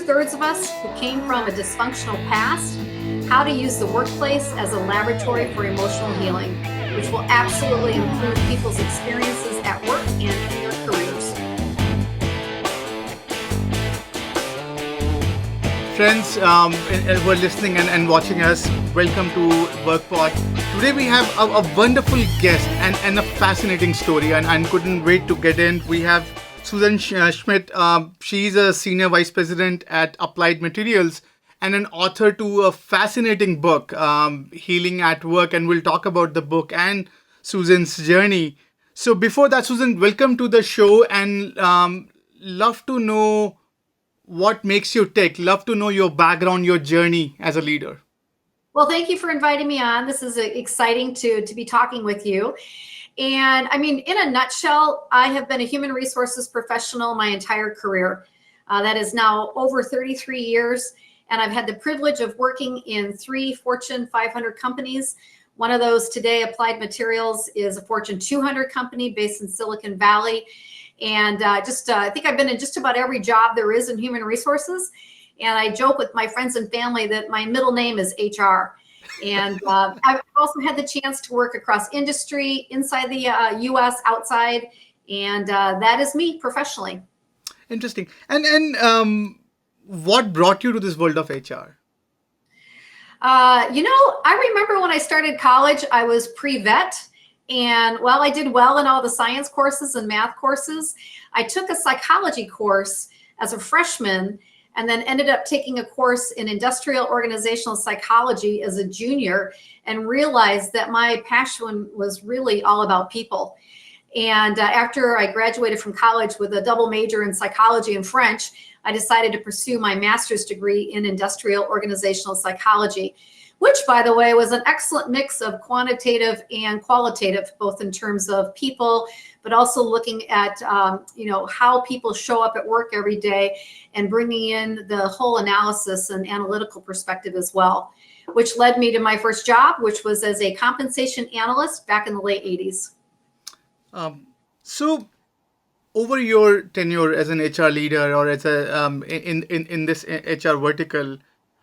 2/3 of us who came from a dysfunctional past how to use the workplace as a laboratory for emotional healing, which will absolutely improve people's experiences at work and in their careers. Friends who are listening and watching us, welcome to WorkPod. Today we have a wonderful guest and a fascinating story, and couldn't wait to get in. We have Susan Schmitt. She's a Senior Vice President at Applied Materials and an author to a fascinating book, Healing at Work, and we'll talk about the book and Susan's journey. So before that, Susan, welcome to the show, and love to know what makes you tick. Love to know your background, your journey as a leader. Well, thank you for inviting me on. This is exciting to be talking with you. And I mean, in a nutshell, I have been a human resources professional my entire career. That is now over 33 years. And I've had the privilege of working in 3 Fortune 500 companies. One of those today, Applied Materials, is a Fortune 200 company based in Silicon Valley. And I think I've been in just about every job there is in human resources. And I joke with my friends and family that my middle name is HR. And I've also had the chance to work across industry, inside the U.S., outside. And that is me professionally. Interesting. And what brought you to this world of HR? I remember when I started college, I was pre-vet. And while I did well in all the science courses and math courses, I took a psychology course as a freshman and then ended up taking a course in industrial organizational psychology as a junior and realized that my passion was really all about people. And after I graduated from college with a double major in psychology and French, I decided to pursue my master's degree in industrial organizational psychology, which, by the way, was an excellent mix of quantitative and qualitative, both in terms of people, but also looking at, how people show up at work every day and bringing in the whole analysis and analytical perspective as well, which led me to my first job, which was as a compensation analyst back in the late 80s. So, over your tenure as an HR leader or as a in this HR vertical,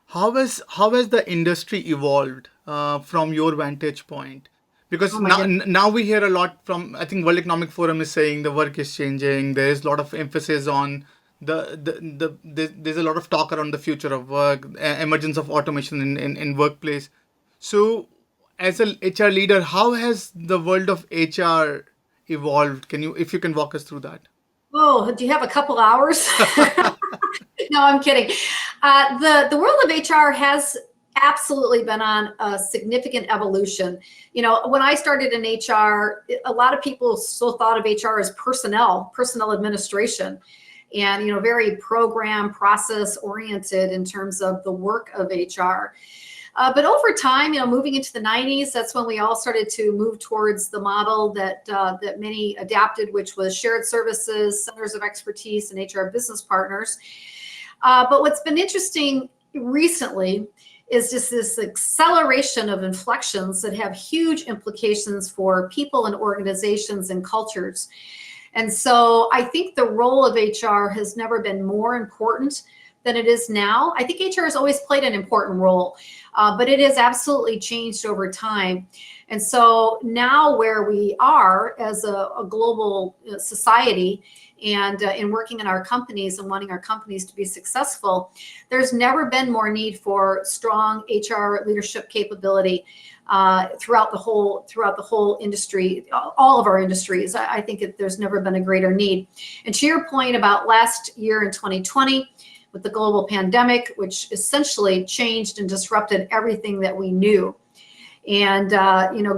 how has the industry evolved from your vantage point? Because now we hear a lot from, I think World Economic Forum is saying the work is changing. There is a lot of emphasis on there's a lot of talk around the future of work, emergence of automation in workplace. So, as a HR leader, how has the world of HR evolved? If you can walk us through that? Oh, do you have a couple hours? No, I'm kidding. The world of HR has absolutely been on a significant evolution. When I started in HR, a lot of people still thought of HR as personnel administration, and very program process oriented in terms of the work of HR. But over time, moving into the 90s, that's when we all started to move towards the model that many adapted, which was shared services, centers of expertise, and HR business partners. But what's been interesting recently is just this acceleration of inflections that have huge implications for people and organizations and cultures. And so I think the role of HR has never been more important than it is now. I think HR has always played an important role, but it has absolutely changed over time. And so now where we are as a global society and in working in our companies and wanting our companies to be successful, there's never been more need for strong HR leadership capability throughout the whole industry, all of our industries. I think there's never been a greater need. And to your point about last year in 2020, with the global pandemic, which essentially changed and disrupted everything that we knew. And,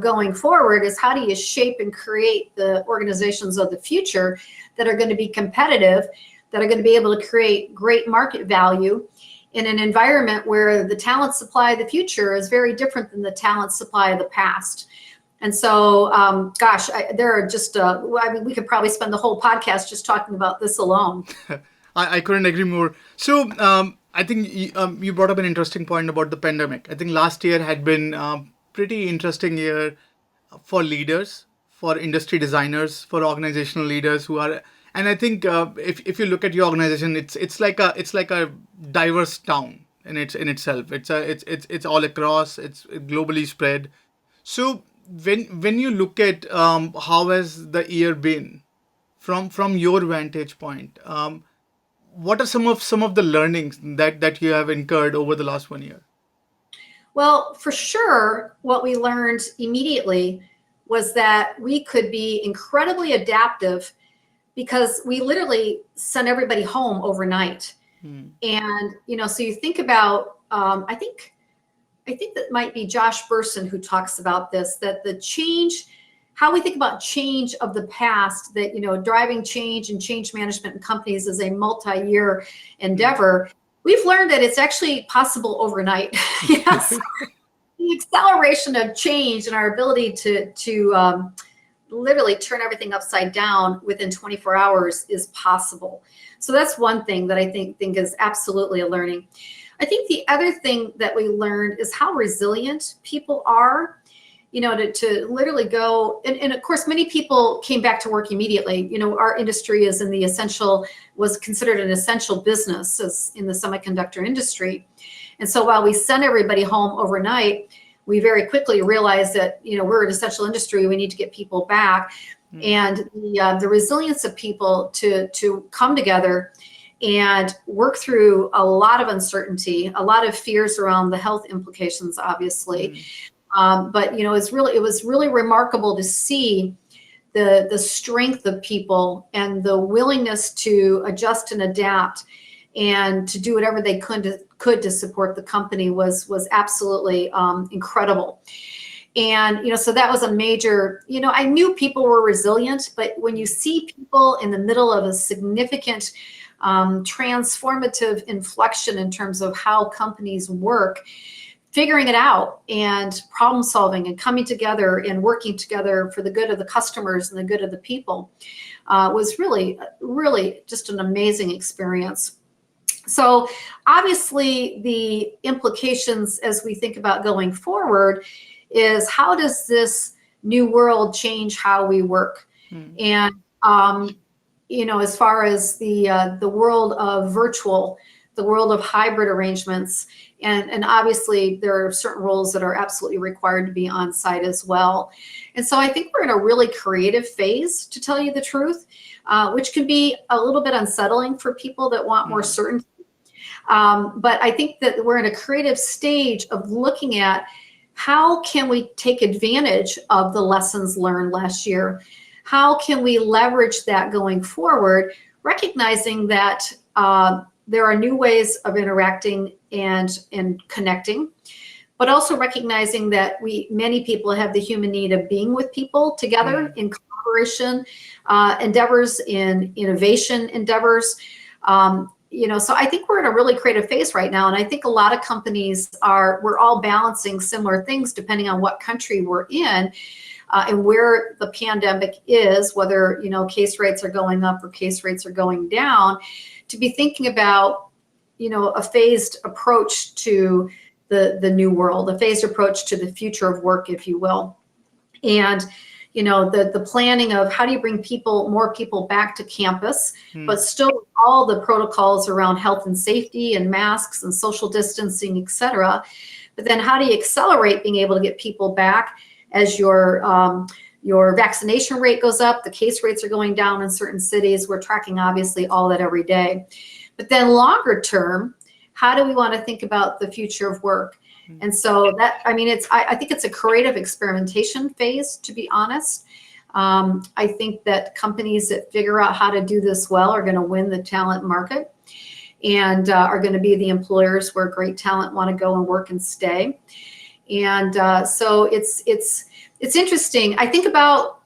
going forward is how do you shape and create the organizations of the future that are going to be competitive, that are going to be able to create great market value in an environment where the talent supply of the future is very different than the talent supply of the past. And so, there are just, we could probably spend the whole podcast just talking about this alone. I couldn't agree more. So I think you brought up an interesting point about the pandemic. I think last year had been a pretty interesting year for leaders, for industry designers, for organizational leaders who are And I think if you look at your organization, it's like a diverse town in itself. It's all across. It's globally spread. So when you look at how has the year been from your vantage point, what are some of the learnings that you have incurred over the last 1 year? Well, for sure, what we learned immediately was that we could be incredibly adaptive because we literally sent everybody home overnight. Hmm. And, so you think about, I think that might be Josh Bersin who talks about this, that the change, how we think about change of the past, that, driving change and change management in companies is a multi-year endeavor. We've learned that it's actually possible overnight. Yes. The acceleration of change and our ability to literally turn everything upside down within 24 hours is possible. So that's one thing that I think is absolutely a learning. I think the other thing that we learned is how resilient people are, to literally go. And of course, many people came back to work immediately. Our industry is was considered an essential business as in the semiconductor industry. And so while we sent everybody home overnight, we very quickly realized that, we're an essential industry. We need to get people back. And the resilience of people to come together and work through a lot of uncertainty, a lot of fears around the health implications, obviously. But it was really remarkable to see the strength of people and the willingness to adjust and adapt and to do whatever they could to support the company was absolutely incredible. And, so that was a major, I knew people were resilient, but when you see people in the middle of a significant transformative inflection in terms of how companies work, figuring it out and problem solving and coming together and working together for the good of the customers and the good of the people was really, really just an amazing experience. So obviously the implications as we think about going forward is how does this new world change how we work? And, as far as the world of virtual, the world of hybrid arrangements, and obviously there are certain roles that are absolutely required to be on site as well. And so I think we're in a really creative phase, to tell you the truth, which can be a little bit unsettling for people that want more certainty. But I think that we're in a creative stage of looking at how can we take advantage of the lessons learned last year? How can we leverage that going forward, recognizing that there are new ways of interacting and connecting, but also recognizing that many people have the human need of being with people together in collaboration endeavors, in innovation endeavors. So I think we're in a really creative phase right now. And I think a lot of companies we're all balancing similar things depending on what country we're in and where the pandemic is, whether, case rates are going up or case rates are going down, to be thinking about, a phased approach to the new world, a phased approach to the future of work, if you will. And the planning of how do you bring more people back to campus, but still all the protocols around health and safety and masks and social distancing, et cetera. But then how do you accelerate being able to get people back as your vaccination rate goes up, the case rates are going down in certain cities. We're tracking obviously all that every day. But then longer term, how do we want to think about the future of work? And so I think it's a creative experimentation phase, to be honest. I think that companies that figure out how to do this well are going to win the talent market and are going to be the employers where great talent want to go and work and stay. And so it's interesting. I think about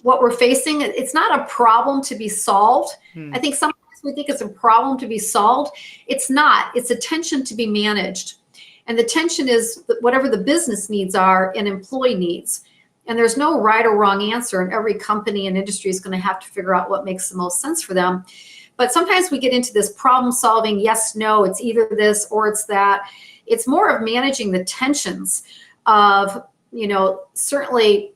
what we're facing. It's not a problem to be solved. I think sometimes we think it's a problem to be solved. It's not. It's a tension to be managed. And the tension is whatever the business needs are and employee needs. And there's no right or wrong answer. And every company and industry is going to have to figure out what makes the most sense for them. But sometimes we get into this problem solving. Yes, no, it's either this or it's that. It's more of managing the tensions of, certainly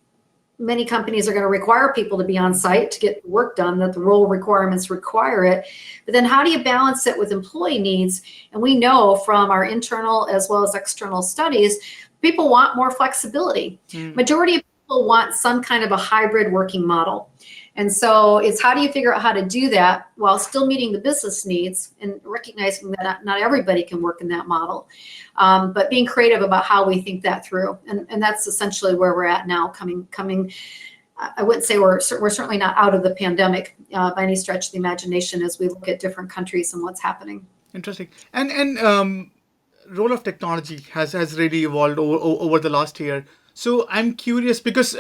many companies are going to require people to be on site to get work done, that the role requirements require it. But then how do you balance it with employee needs? And we know from our internal as well as external studies, people want more flexibility. Majority of people want some kind of a hybrid working model. And so it's how do you figure out how to do that while still meeting the business needs and recognizing that not everybody can work in that model, but being creative about how we think that through. And that's essentially where we're at now, coming. I wouldn't say we're certainly not out of the pandemic by any stretch of the imagination as we look at different countries and what's happening. Interesting. And role of technology has really evolved over the last year. So I'm curious because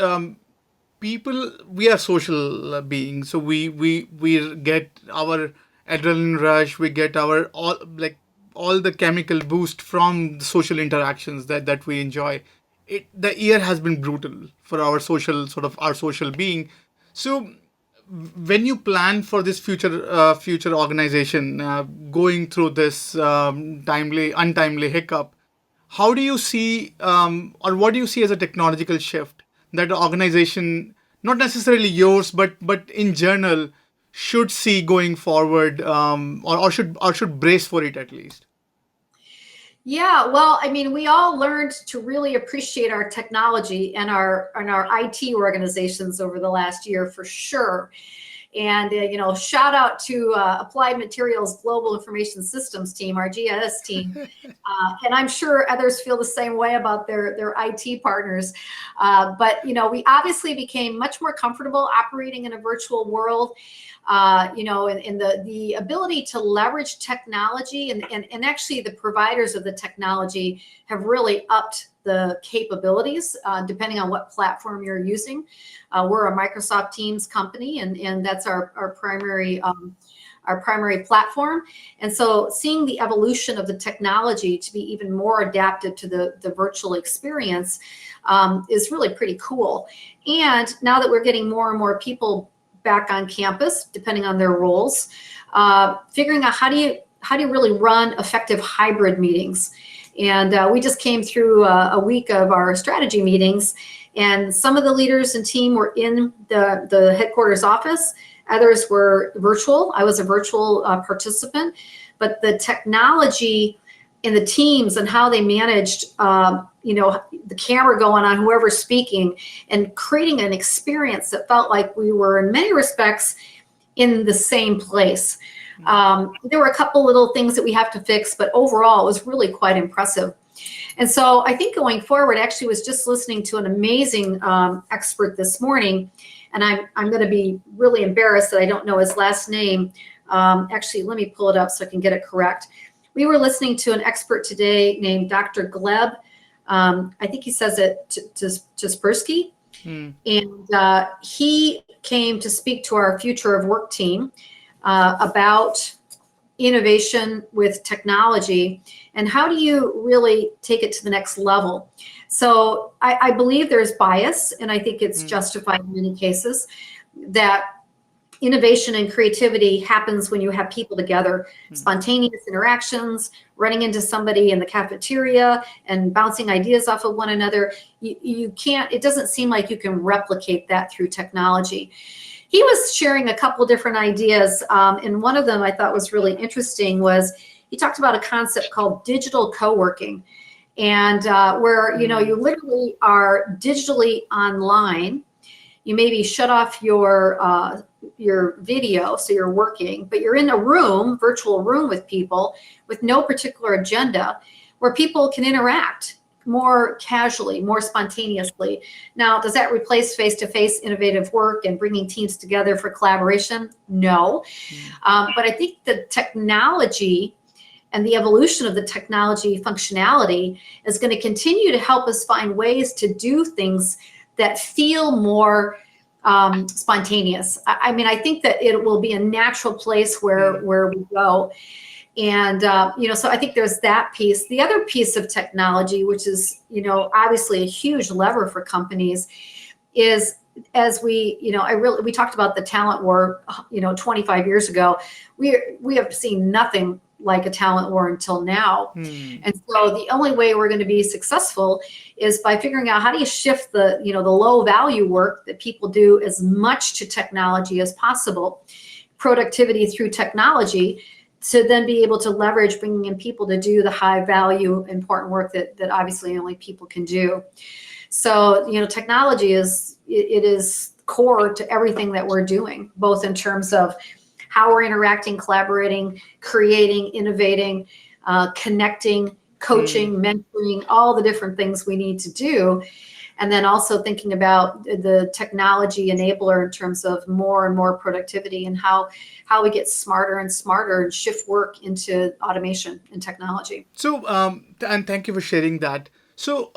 we are social beings, so we get our adrenaline rush, we get our all the chemical boost from the social interactions that we enjoy. The year has been brutal for our social being. So when you plan for this future organization going through this untimely hiccup, how do you see or what do you see as a technological shift that the organization, not necessarily yours, but in general, should see going forward, or should brace for it at least? Yeah, well, I mean, we all learned to really appreciate our technology and our IT organizations over the last year for sure. And, shout out to Applied Materials Global Information Systems team, our GIS team. And I'm sure others feel the same way about their IT partners. But, we obviously became much more comfortable operating in a virtual world. And the ability to leverage technology and actually the providers of the technology have really upped the capabilities depending on what platform you're using. We're a Microsoft Teams company, and that's our primary platform. And so seeing the evolution of the technology to be even more adapted to the virtual experience is really pretty cool. And now that we're getting more and more people back on campus, depending on their roles, figuring out how do you really run effective hybrid meetings. And we just came through a week of our strategy meetings, and some of the leaders and team were in the headquarters office. Others were virtual. I was a virtual participant, but the technology in the teams and how they managed, the camera going on, whoever's speaking, and creating an experience that felt like we were in many respects in the same place. There were a couple little things that we have to fix, but overall it was really quite impressive. And so I think going forward, actually was just listening to an amazing expert this morning, and I'm going to be really embarrassed that I don't know his last name. Actually, let me pull it up so I can get it correct. We were listening to an expert today named Dr. Gleb. I think he says it Jaspersky. And he came to speak to our Future of Work team about innovation with technology and how do you really take it to the next level. So I believe there's bias, and I think it's justified in many cases, that innovation and creativity happens when you have people together, spontaneous interactions, running into somebody in the cafeteria and bouncing ideas off of one another. You can't, it doesn't seem like you can replicate that through technology. He was sharing a couple different ideas, and one of them I thought was really interesting was he talked about a concept called digital co-working, and where you literally are digitally online. You maybe shut off your video, so you're working, but you're in a room, virtual room with people with no particular agenda, where people can interact more casually, more spontaneously. Now, does that replace face-to-face innovative work and bringing teams together for collaboration? No. But I think the technology and the evolution of the technology functionality is going to continue to help us find ways to do things that feel more spontaneous. I mean, I think that it will be a natural place where we go. And, so I think there's that piece. The other piece of technology, which is, obviously a huge lever for companies, is as we talked about the talent war, 25 years ago, we have seen nothing like a talent war until now. And so the only way we're going to be successful is by figuring out how do you shift the, the low value work that people do as much to technology as possible, productivity through technology, to then be able to leverage bringing in people to do the high value, important work that obviously only people can do. So, technology is core to everything that we're doing, both in terms of how we're interacting, collaborating, creating, innovating, connecting, coaching, mentoring, all the different things we need to do. And then also thinking about the technology enabler in terms of more and more productivity, and how we get smarter and smarter and shift work into automation and technology. So, and thank you for sharing that. So,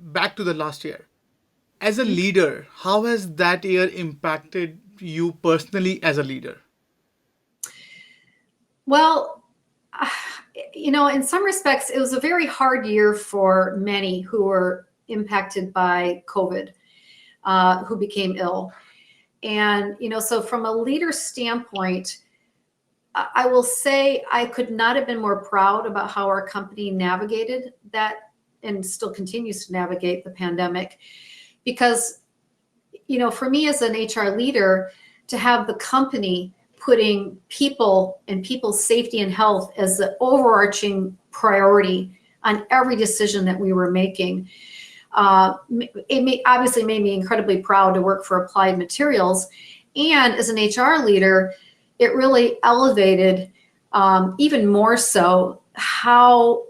back to the last year. As a leader, how has that year impacted you personally as a leader? Well, in some respects, it was a very hard year for many who were impacted by COVID, who became ill. And, so from a leader standpoint, I will say I could not have been more proud about how our company navigated that and still continues to navigate the pandemic. Because, for me as an HR leader, to have the company putting people and people's safety and health as the overarching priority on every decision that we were making, obviously made me incredibly proud to work for Applied Materials. And as an HR leader, it really elevated even more so how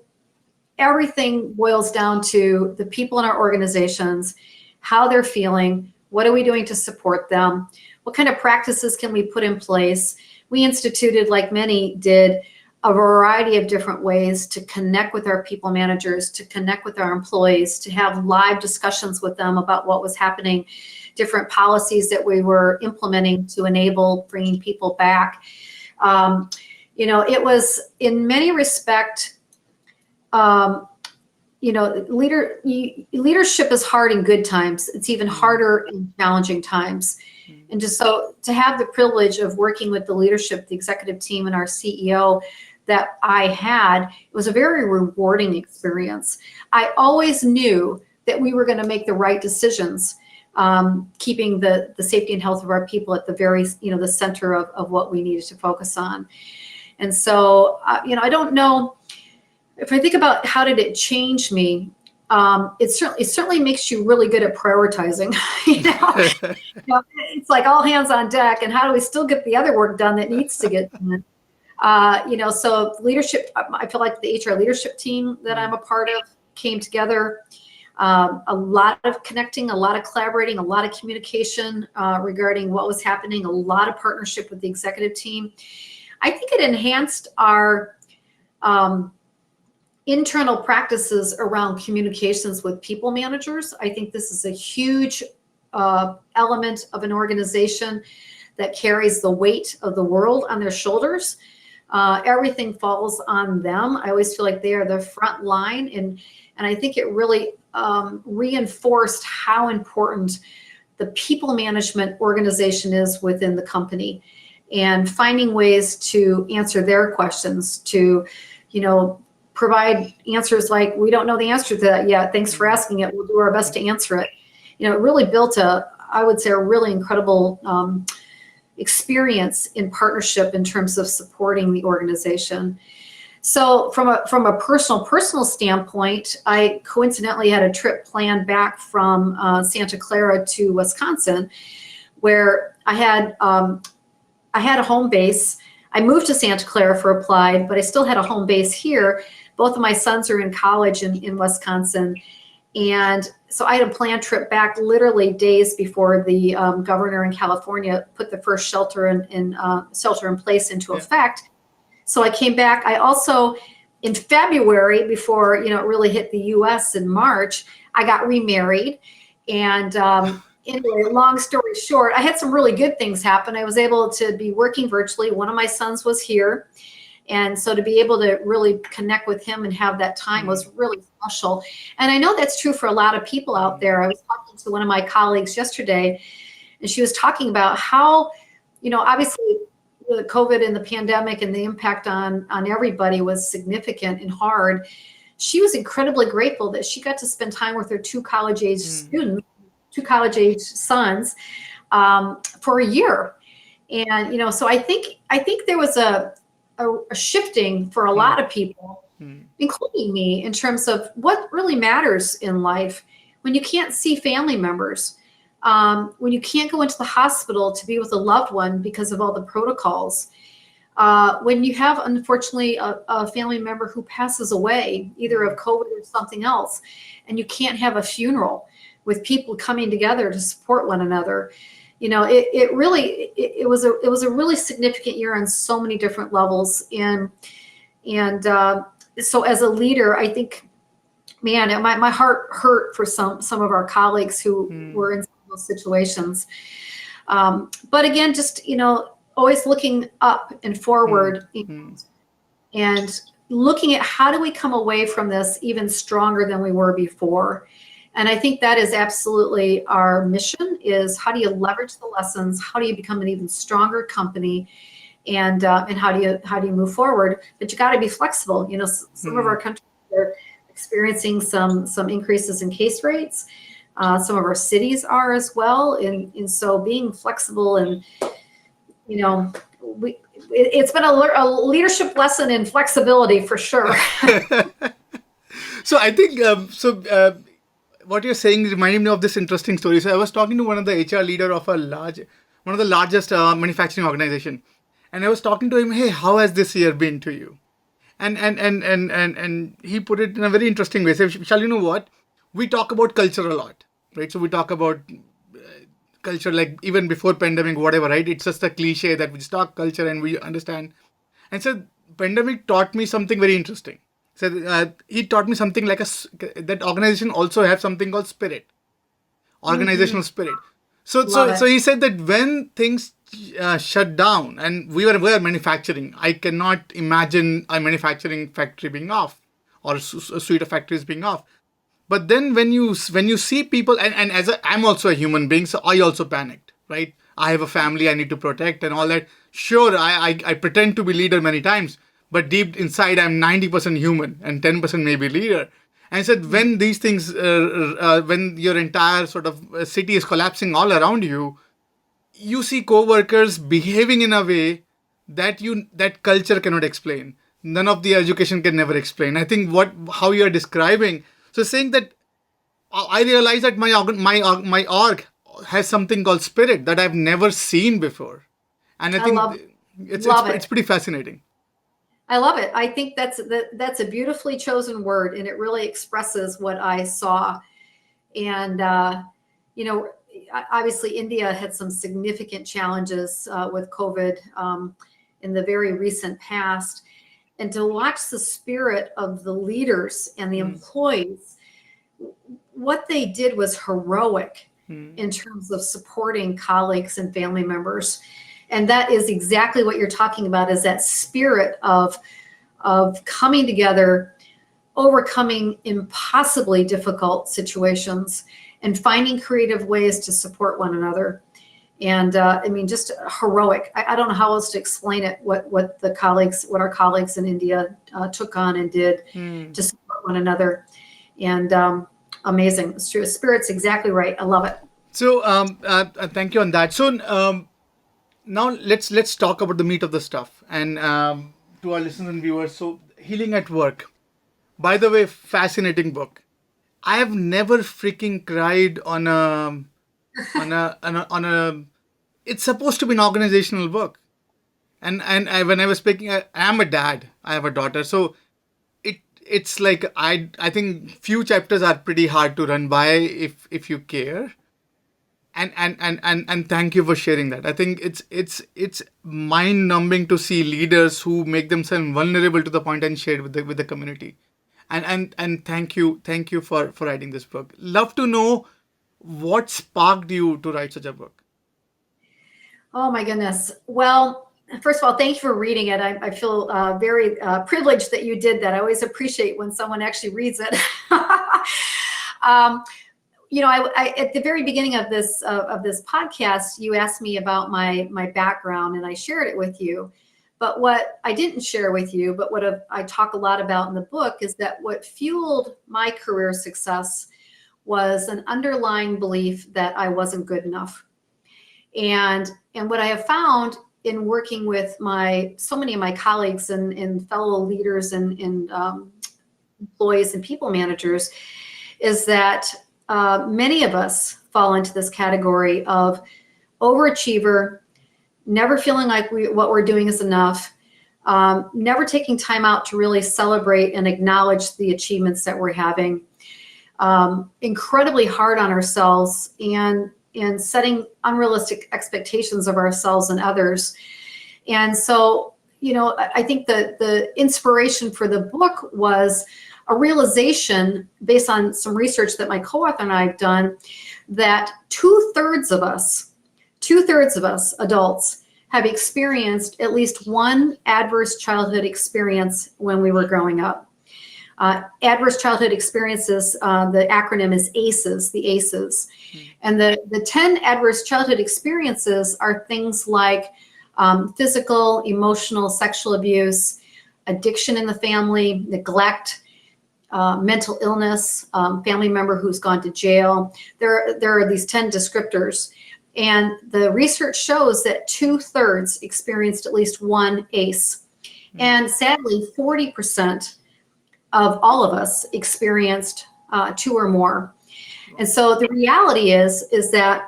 everything boils down to the people in our organizations, how they're feeling, what are we doing to support them, what kind of practices can we put in place. We instituted, like many did, a variety of different ways to connect with our people managers, to connect with our employees, to have live discussions with them about what was happening, different policies that we were implementing to enable bringing people back. It was in many respects, leadership is hard in good times. It's even harder in challenging times. And just so to have the privilege of working with the leadership, the executive team, and our CEO that I had, it was a very rewarding experience. I always knew that we were going to make the right decisions, keeping the safety and health of our people at the very, the center of what we needed to focus on. And so, I don't know. If I think about how did it change me, it certainly makes you really good at prioritizing. It's like all hands on deck, and how do we still get the other work done that needs to get done? So leadership. I feel like the HR leadership team that I'm a part of came together. A lot of connecting, a lot of collaborating, a lot of communication regarding what was happening. A lot of partnership with the executive team. I think it enhanced our internal practices around communications with people managers. I think this is a huge element of an organization that carries the weight of the world on their shoulders. Everything falls on them. I always feel like they are the front line, and I think it really reinforced how important the people management organization is within the company, and finding ways to answer their questions, to provide answers like, we don't know the answer to that yet. Thanks for asking it. We'll do our best to answer it. It really built I would say, a really incredible experience in partnership in terms of supporting the organization. So from a personal standpoint, I coincidentally had a trip planned back from Santa Clara to Wisconsin, where I had a home base. I moved to Santa Clara for Applied, but I still had a home base here. Both of my sons are in college in Wisconsin. And so I had a planned trip back literally days before the governor in California put the first shelter in place into effect. So I came back. I also, in February, before it really hit the U.S. in March, I got remarried. And anyway, long story short, I had some really good things happen. I was able to be working virtually. One of my sons was here. And so to be able to really connect with him and have that time was really special. And I know that's true for a lot of people out there. I was talking to one of my colleagues yesterday, and she was talking about how, obviously the COVID and the pandemic and the impact on everybody was significant and hard. She was incredibly grateful that she got to spend time with her two college-age students, two college-age sons, for a year. And, so I think there was a shifting for a lot of people, including me, in terms of what really matters in life when you can't see family members, when you can't go into the hospital to be with a loved one because of all the protocols, when you have, unfortunately, a family member who passes away, either of COVID or something else, and you can't have a funeral with people coming together to support one another. It was a really significant year on so many different levels. And so as a leader, I think, man, my heart hurt for some of our colleagues who were in those situations. But again, just, always looking up and forward and looking at how do we come away from this even stronger than we were before. And I think that is absolutely our mission, is how do you leverage the lessons? How do you become an even stronger company? And how do you move forward? But you got to be flexible. Some of our countries are experiencing some increases in case rates. Some of our cities are as well. And so being flexible and, it's been a leadership lesson in flexibility for sure. So I think, what you're saying reminded me of this interesting story. So I was talking to one of the HR leader of one of the largest manufacturing organization. And I was talking to him, hey, how has this year been to you? And he put it in a very interesting way. He said, Vishal, you know what? We talk about culture a lot, right? So we talk about culture like even before pandemic, whatever, right? It's just a cliche that we just talk culture and we understand. And so pandemic taught me something very interesting. So he taught me something like that organization also have something called spirit, organizational spirit. So he said that when things shut down and we were manufacturing, I cannot imagine a manufacturing factory being off or a suite of factories being off. But then when you see people, and I'm also a human being, so I also panicked, right? I have a family I need to protect and all that. Sure, I pretend to be leader many times, but deep inside I'm 90% human and 10% maybe leader. And said when these things, when your entire sort of city is collapsing all around you, you see co-workers behaving in a way that culture cannot explain. None of the education can never explain. I think how you are describing. So saying that I realize that my org has something called spirit that I've never seen before, and I think it's pretty fascinating. I love it. I think that's a beautifully chosen word, and it really expresses what I saw. And obviously India had some significant challenges with COVID in the very recent past. And to watch the spirit of the leaders and the employees, what they did was heroic in terms of supporting colleagues and family members. And that is exactly what you're talking about, is that spirit of coming together, overcoming impossibly difficult situations, and finding creative ways to support one another. And just heroic. I don't know how else to explain it, what our colleagues in India took on and did to support one another. And amazing. It's true. Spirit's exactly right. I love it. So thank you on that. So now let's talk about the meat of the stuff. And to our listeners and viewers, so Healing at Work. By the way, fascinating book. I have never freaking cried on a it's supposed to be an organizational book. And when I was speaking, I am a dad. I have a daughter. So it's like I think few chapters are pretty hard to run by if you care. And thank you for sharing that. I think it's mind numbing to see leaders who make themselves vulnerable to the point and share with the community. And thank you for writing this book. Love to know what sparked you to write such a book. Oh my goodness. Well, first of all, thank you for reading it. I feel very privileged that you did that. I always appreciate when someone actually reads it. I at the very beginning of this podcast, you asked me about my background, and I shared it with you. But what I didn't share with you, but what I talk a lot about in the book, is that what fueled my career success was an underlying belief that I wasn't good enough. And what I have found in working with so many of my colleagues and fellow leaders and employees and people managers is that many of us fall into this category of overachiever, never feeling like what we're doing is enough, never taking time out to really celebrate and acknowledge the achievements that we're having, incredibly hard on ourselves, and setting unrealistic expectations of ourselves and others. And so, I think the inspiration for the book was a realization based on some research that my co-author and I have done, that two-thirds of us adults have experienced at least one adverse childhood experience when we were growing up. Adverse childhood experiences, the acronym is ACEs, the ACEs. And the 10 adverse childhood experiences are things like physical, emotional, sexual abuse, addiction in the family, neglect, mental illness, family member who's gone to jail. There are these 10 descriptors. And the research shows that 2/3 experienced at least one ACE. And sadly, 40% of all of us experienced 2 or more. And so the reality is that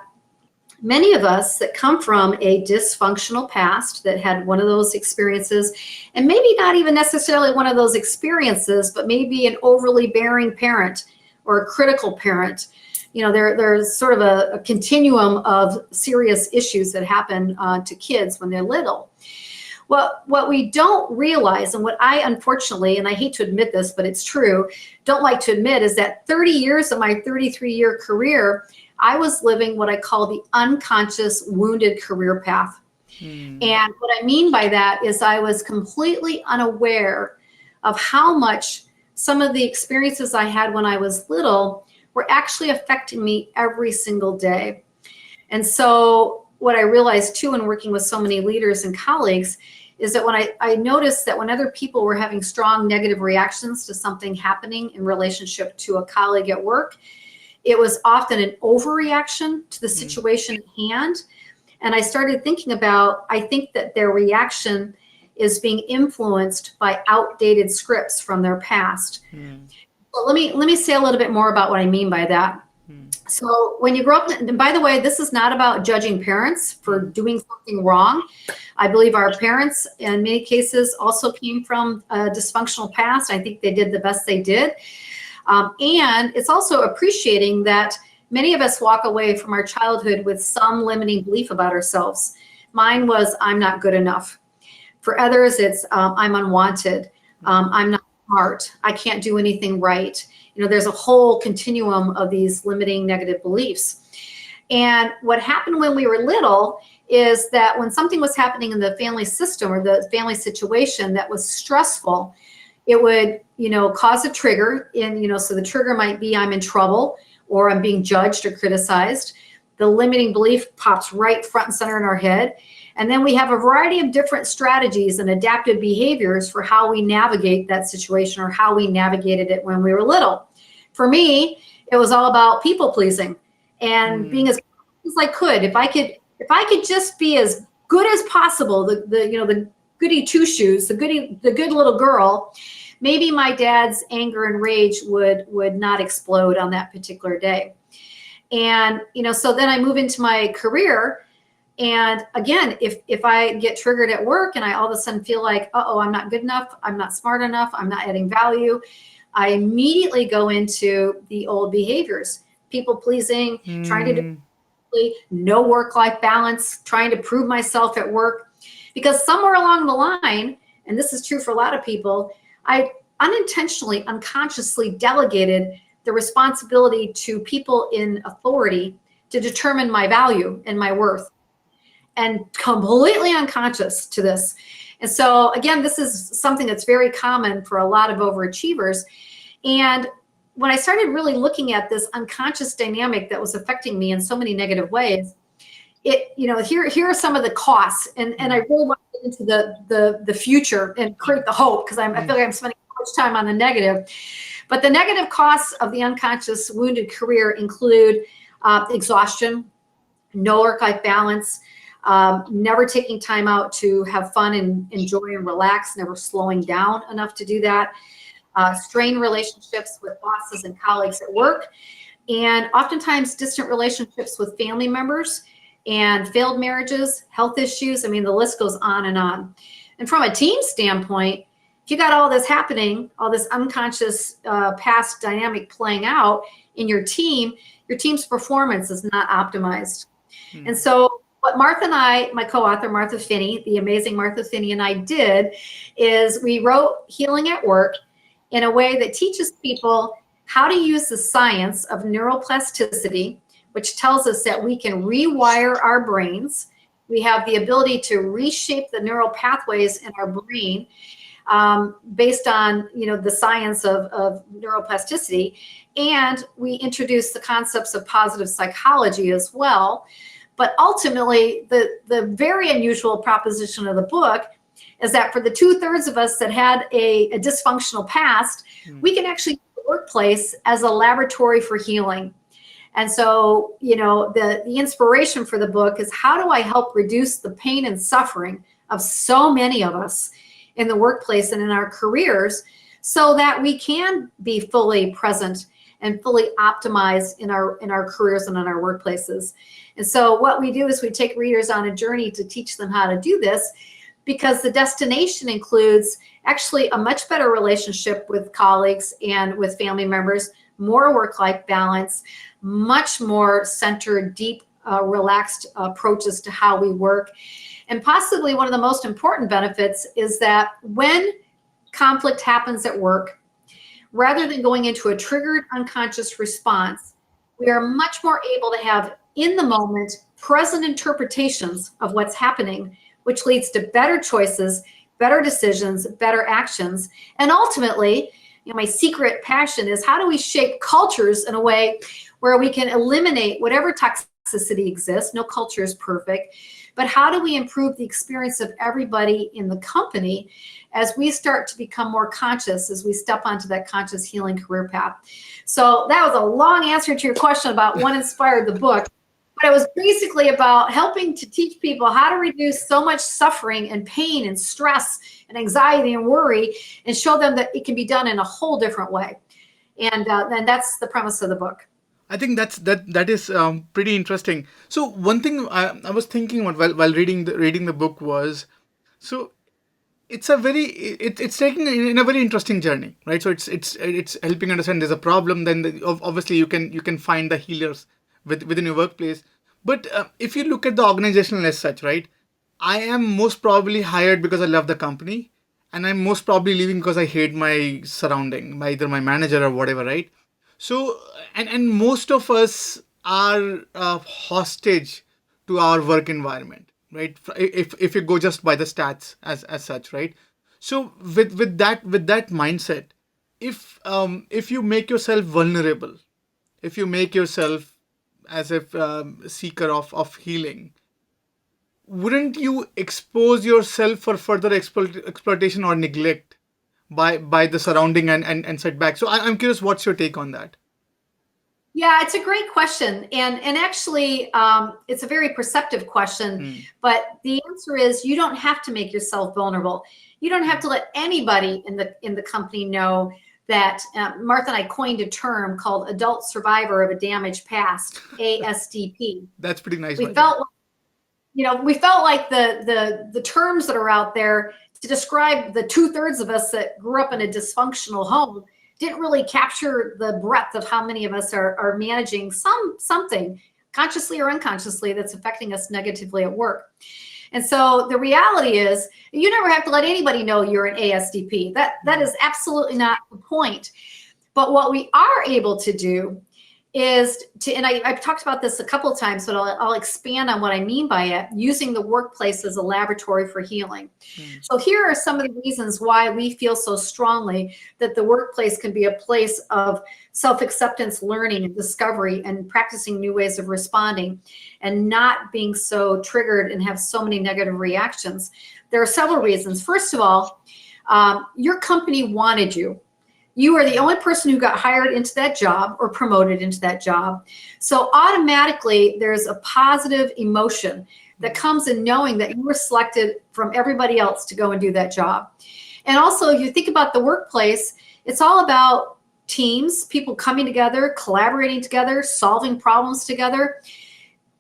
many of us that come from a dysfunctional past that had one of those experiences, and maybe not even necessarily one of those experiences, but maybe an overly bearing parent or a critical parent. There's sort of a continuum of serious issues that happen to kids when they're little. What we don't realize, and what I unfortunately, and I hate to admit this, but it's true, don't like to admit, is that 30 years of my 33-year career, I was living what I call the unconscious wounded career path. And what I mean by that is I was completely unaware of how much some of the experiences I had when I was little were actually affecting me every single day. And so what I realized too in working with so many leaders and colleagues is that when I noticed that when other people were having strong negative reactions to something happening in relationship to a colleague at work, it was often an overreaction to the situation at hand. And I started thinking about, I think that their reaction is being influenced by outdated scripts from their past. Well, let me say a little bit more about what I mean by that. So when you grow up, and by the way, this is not about judging parents for doing something wrong. I believe our parents, in many cases, also came from a dysfunctional past. I think they did the best they did. And it's also appreciating that many of us walk away from our childhood with some limiting belief about ourselves. Mine was, I'm not good enough. For others, it's, I'm unwanted. I'm not smart. I can't do anything right. There's a whole continuum of these limiting negative beliefs. And what happened when we were little is that when something was happening in the family system or the family situation that was stressful, it would, cause a trigger. So the trigger might be I'm in trouble or I'm being judged or criticized. The limiting belief pops right front and center in our head. And then we have a variety of different strategies and adaptive behaviors for how we navigate that situation or how we navigated it when we were little. For me, it was all about people pleasing and being as good as I could. If I could just be as good as possible, the goody two shoes, the good little girl, maybe my dad's anger and rage would not explode on that particular day. And so then I move into my career. And again, if I get triggered at work and I all of a sudden feel like, I'm not good enough, I'm not smart enough, I'm not adding value, I immediately go into the old behaviors, people pleasing, trying to do no work-life balance, trying to prove myself at work. Because somewhere along the line, and this is true for a lot of people, I unintentionally, unconsciously delegated the responsibility to people in authority to determine my value and my worth. And completely unconscious to this. And so again, this is something that's very common for a lot of overachievers. And when I started really looking at this unconscious dynamic that was affecting me in so many negative ways, here are some of the costs, and I really want to get into the future and create the hope, because I feel like I'm spending too much time on the negative. But the negative costs of the unconscious wounded career include exhaustion, no work-life balance, never taking time out to have fun and enjoy and relax, never slowing down enough to do that, strained relationships with bosses and colleagues at work, and oftentimes distant relationships with family members, and failed marriages, health issues. I mean, the list goes on and on. And from a team standpoint, if you got all this happening, all this unconscious past dynamic playing out in your team's performance is not optimized. And so what Martha and I, my co-author, Martha Finney, the amazing Martha Finney, and I did is we wrote Healing at Work in a way that teaches people how to use the science of neuroplasticity, which tells us that we can rewire our brains. We have the ability to reshape the neural pathways in our brain based on the science of neuroplasticity. And we introduce the concepts of positive psychology as well. But ultimately, the very unusual proposition of the book is that for the 2/3 of us that had a dysfunctional past, we can actually use the workplace as a laboratory for healing. And so, the inspiration for the book is, how do I help reduce the pain and suffering of so many of us in the workplace and in our careers, so that we can be fully present and fully optimized in our careers and in our workplaces. And so what we do is we take readers on a journey to teach them how to do this, because the destination includes actually a much better relationship with colleagues and with family members, more work-life balance, much more centered, deep, relaxed approaches to how we work. And possibly one of the most important benefits is that when conflict happens at work, rather than going into a triggered unconscious response, we are much more able to have in the moment present interpretations of what's happening, which leads to better choices, better decisions, better actions. And ultimately, my secret passion is, how do we shape cultures in a way where we can eliminate whatever toxicity exists? No culture is perfect. But how do we improve the experience of everybody in the company as we start to become more conscious, as we step onto that conscious healing career path? So that was a long answer to your question about what inspired the book. But it was basically about helping to teach people how to reduce so much suffering and pain and stress and anxiety and worry, and show them that it can be done in a whole different way. And that's the premise of the book. I think that is pretty interesting. So one thing I was thinking about while reading the book was, so it's taking in a very interesting journey, right? So it's helping understand there's a problem. Then obviously you can find the healers within your workplace. But if you look at the organizational as such, right? I am most probably hired because I love the company, and I'm most probably leaving because I hate my surrounding, either my manager or whatever, right? So, and most of us are hostage to our work environment, right? If you go just by the stats as such, right? So with that mindset, if you make yourself vulnerable, if you make yourself as a seeker of healing, wouldn't you expose yourself for further exploitation or neglect by the surrounding and setback? So I'm curious, what's your take on that? Yeah, it's a great question. And actually, it's a very perceptive question. But the answer is, you don't have to make yourself vulnerable. You don't have to let anybody in the company know that Martha and I coined a term called adult survivor of a damaged past, ASDP. That's pretty nice. We felt like the terms that are out there to describe the 2/3 of us that grew up in a dysfunctional home didn't really capture the breadth of how many of us are managing something consciously or unconsciously that's affecting us negatively at work. And so the reality is, you never have to let anybody know you're an ASDP. That is absolutely not the point. But what we are able to do is to, and I've talked about this a couple of times, but I'll expand on what I mean by it, using the workplace as a laboratory for healing. So here are some of the reasons why we feel so strongly that the workplace can be a place of self-acceptance, learning, and discovery, and practicing new ways of responding, and not being so triggered and have so many negative reactions. There are several reasons. First of all, your company wanted you. You are the only person who got hired into that job or promoted into that job. So automatically there's a positive emotion that comes in knowing that you were selected from everybody else to go and do that job. And also, if you think about the workplace, it's all about teams, people coming together, collaborating together, solving problems together.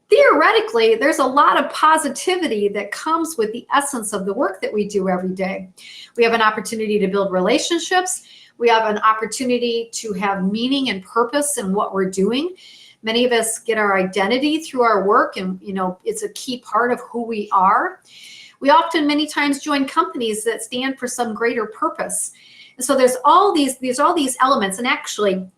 Theoretically, there's a lot of positivity that comes with the essence of the work that we do every day. We have an opportunity to build relationships. We have an opportunity to have meaning and purpose in what we're doing. Many of us get our identity through our work, and it's a key part of who we are. We often, many times, join companies that stand for some greater purpose. And so there's all these elements. And actually,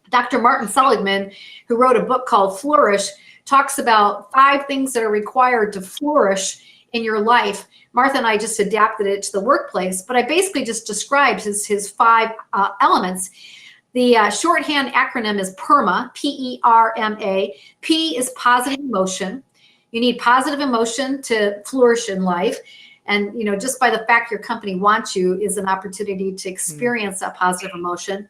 Dr. Martin Seligman, who wrote a book called Flourish, talks about 5 things that are required to flourish in your life. Martha and I just adapted it to the workplace, but I basically just described his 5 elements. The shorthand acronym is PERMA, P-E-R-M-A. P is positive emotion. You need positive emotion to flourish in life. And just by the fact your company wants you is an opportunity to experience that positive emotion.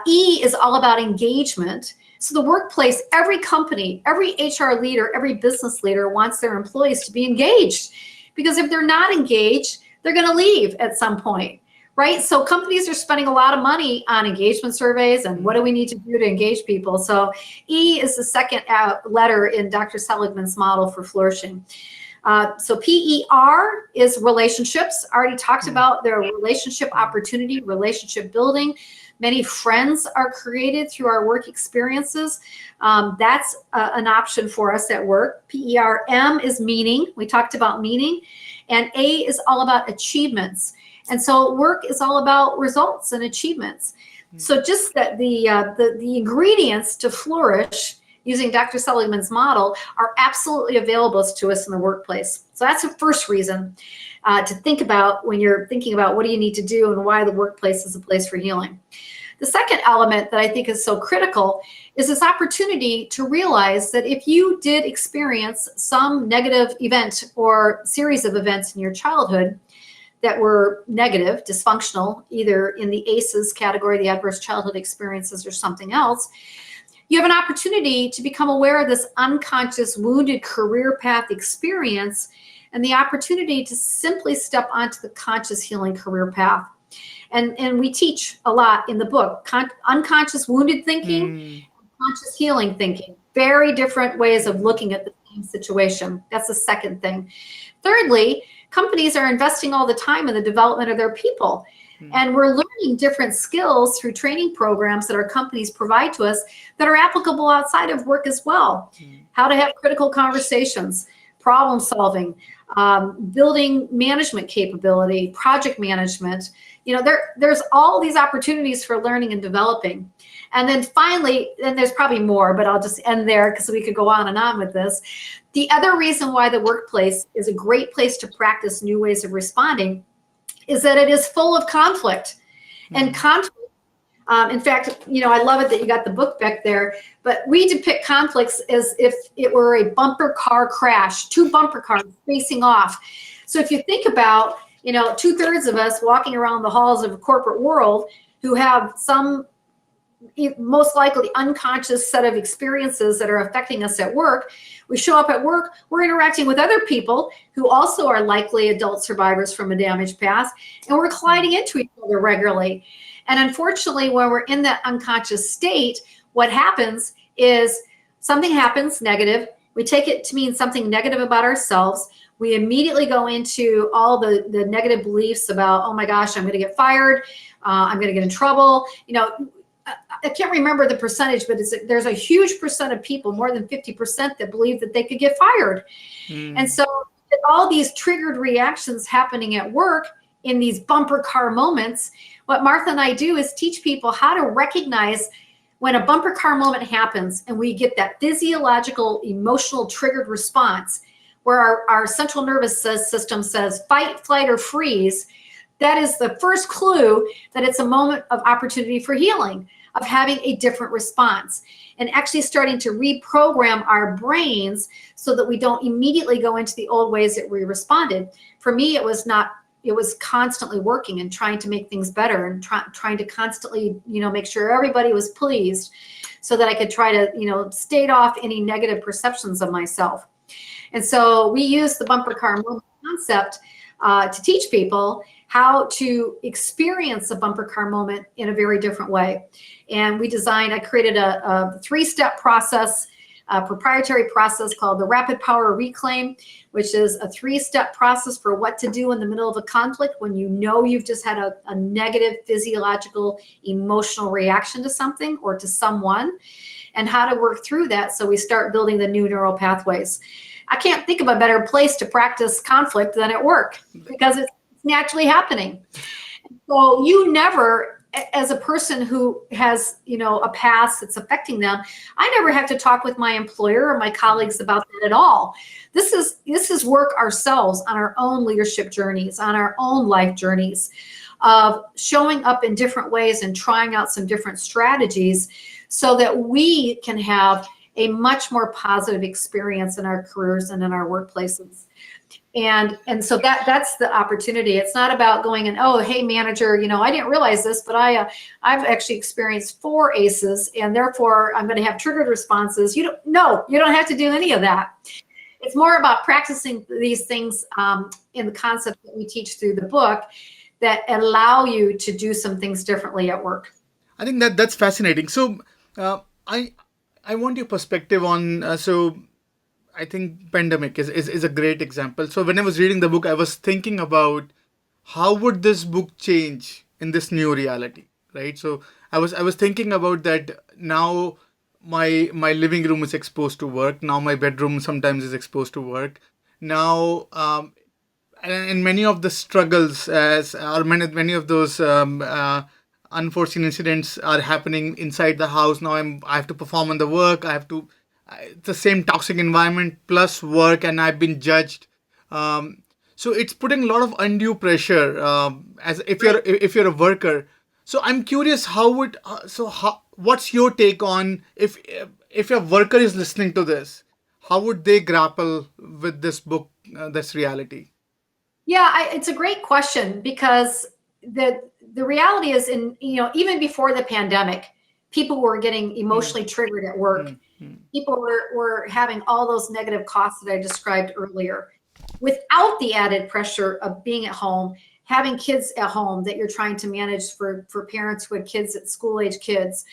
E is all about engagement. So the workplace, every company, every HR leader, every business leader wants their employees to be engaged. Because if they're not engaged, they're going to leave at some point, right? So companies are spending a lot of money on engagement surveys, and what do we need to do to engage people? So E is the second letter in Dr. Seligman's model for flourishing. So PER is relationships. I already talked about their relationship opportunity, relationship building. Many friends are created through our work experiences. That's an option for us at work. PERM is meaning. We talked about meaning. And A is all about achievements. And so work is all about results and achievements. So just that the ingredients to flourish using Dr. Seligman's model are absolutely available to us in the workplace. So that's the first reason to think about when you're thinking about what do you need to do and why the workplace is a place for healing. The second element that I think is so critical is this opportunity to realize that if you did experience some negative event or series of events in your childhood that were negative, dysfunctional, either in the ACEs category, the adverse childhood experiences, or something else, you have an opportunity to become aware of this unconscious wounded career path experience and the opportunity to simply step onto the conscious healing career path. And we teach a lot in the book, unconscious wounded thinking, conscious healing thinking, very different ways of looking at the same situation. That's the second thing. Thirdly, companies are investing all the time in the development of their people. And we're learning different skills through training programs that our companies provide to us that are applicable outside of work as well. How to have critical conversations, problem solving, building management capability, project management. There's all these opportunities for learning and developing. And then finally, and there's probably more, but I'll just end there because we could go on and on with this. The other reason why the workplace is a great place to practice new ways of responding is that it is full of conflict. And conflict, in fact, I love it that you got the book back there, but we depict conflicts as if it were a bumper car crash, 2 bumper cars facing off. So if you think about, 2/3 of us walking around the halls of a corporate world who have some most likely unconscious set of experiences that are affecting us at work. We show up at work, we're interacting with other people who also are likely adult survivors from a damaged past, and we're colliding into each other regularly. And unfortunately, when we're in that unconscious state, what happens is something happens negative. We take it to mean something negative about ourselves. We immediately go into all the negative beliefs about, oh my gosh, I'm going to get fired. I'm going to get in trouble. I can't remember the percentage, but there's a huge percent of people, more than 50%, that believe that they could get fired. And so all these triggered reactions happening at work in these bumper car moments, what Martha and I do is teach people how to recognize when a bumper car moment happens and we get that physiological, emotional triggered response where our central nervous system says fight, flight, or freeze, that is the first clue that it's a moment of opportunity for healing, of having a different response and actually starting to reprogram our brains so that we don't immediately go into the old ways that we responded. For me, it was constantly working and trying to make things better and trying to constantly, make sure everybody was pleased so that I could try to, stave off any negative perceptions of myself. And so we use the bumper car moment concept to teach people how to experience a bumper car moment in a very different way. And I created a 3-step process, a proprietary process called the Rapid Power Reclaim, which is a 3-step process for what to do in the middle of a conflict when you've just had a negative physiological, emotional reaction to something or to someone, and how to work through that so we start building the new neural pathways. I can't think of a better place to practice conflict than at work because it's naturally happening. So you never, as a person who has, a past that's affecting them, I never have to talk with my employer or my colleagues about that at all. This is work ourselves on our own leadership journeys, on our own life journeys of showing up in different ways and trying out some different strategies so that we can have a much more positive experience in our careers and in our workplaces. And so that's the opportunity. It's not about going and, oh, hey, manager, I didn't realize this, but I've actually experienced 4 ACEs, and therefore I'm going to have triggered responses. You don't have to do any of that. It's more about practicing these things in the concept that we teach through the book that allow you to do some things differently at work. I think that's fascinating. So I want your perspective on, so I think pandemic is a great example. So when I was reading the book, I was thinking about how would this book change in this new reality, right? So I was thinking about that now my living room is exposed to work. Now my bedroom sometimes is exposed to work. Now, and many of the struggles many of those unforeseen incidents are happening inside the house. Now I have to perform on the work. It's the same toxic environment plus work, and I've been judged. So it's putting a lot of undue pressure as if you're a worker. So I'm curious, what's your take on if a worker is listening to this, how would they grapple with this book, this reality? Yeah, it's a great question because the reality is even before the pandemic, people were getting emotionally triggered at work. People were having all those negative costs that I described earlier without the added pressure of being at home, having kids at home that you're trying to manage for parents who had kids at school-age kids.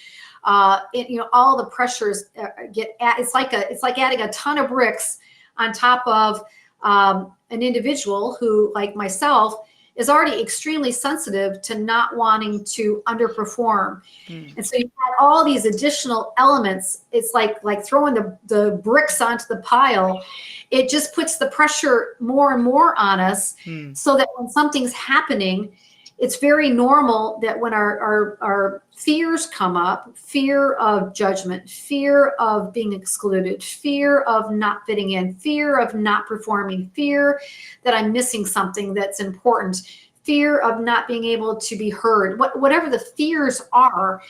All the pressures it's like adding a ton of bricks on top of an individual who, like myself, is already extremely sensitive to not wanting to underperform. And so you add all these additional elements. It's like throwing the bricks onto the pile. It just puts the pressure more and more on us so that when something's happening, it's very normal that when our fears come up, fear of judgment, fear of being excluded, fear of not fitting in, fear of not performing, fear that I'm missing something that's important, fear of not being able to be heard, whatever the fears are,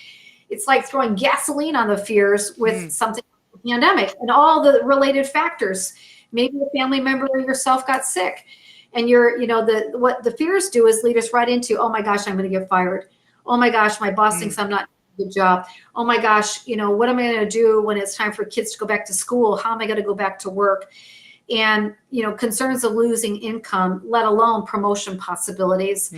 it's like throwing gasoline on the fears with something like the pandemic and all the related factors. Maybe a family member or yourself got sick. And what the fears do is lead us right into, oh my gosh, I'm going to get fired. Oh my gosh, my boss thinks I'm not doing a good job. Oh my gosh, what am I going to do when it's time for kids to go back to school? How am I going to go back to work? And, concerns of losing income, let alone promotion possibilities.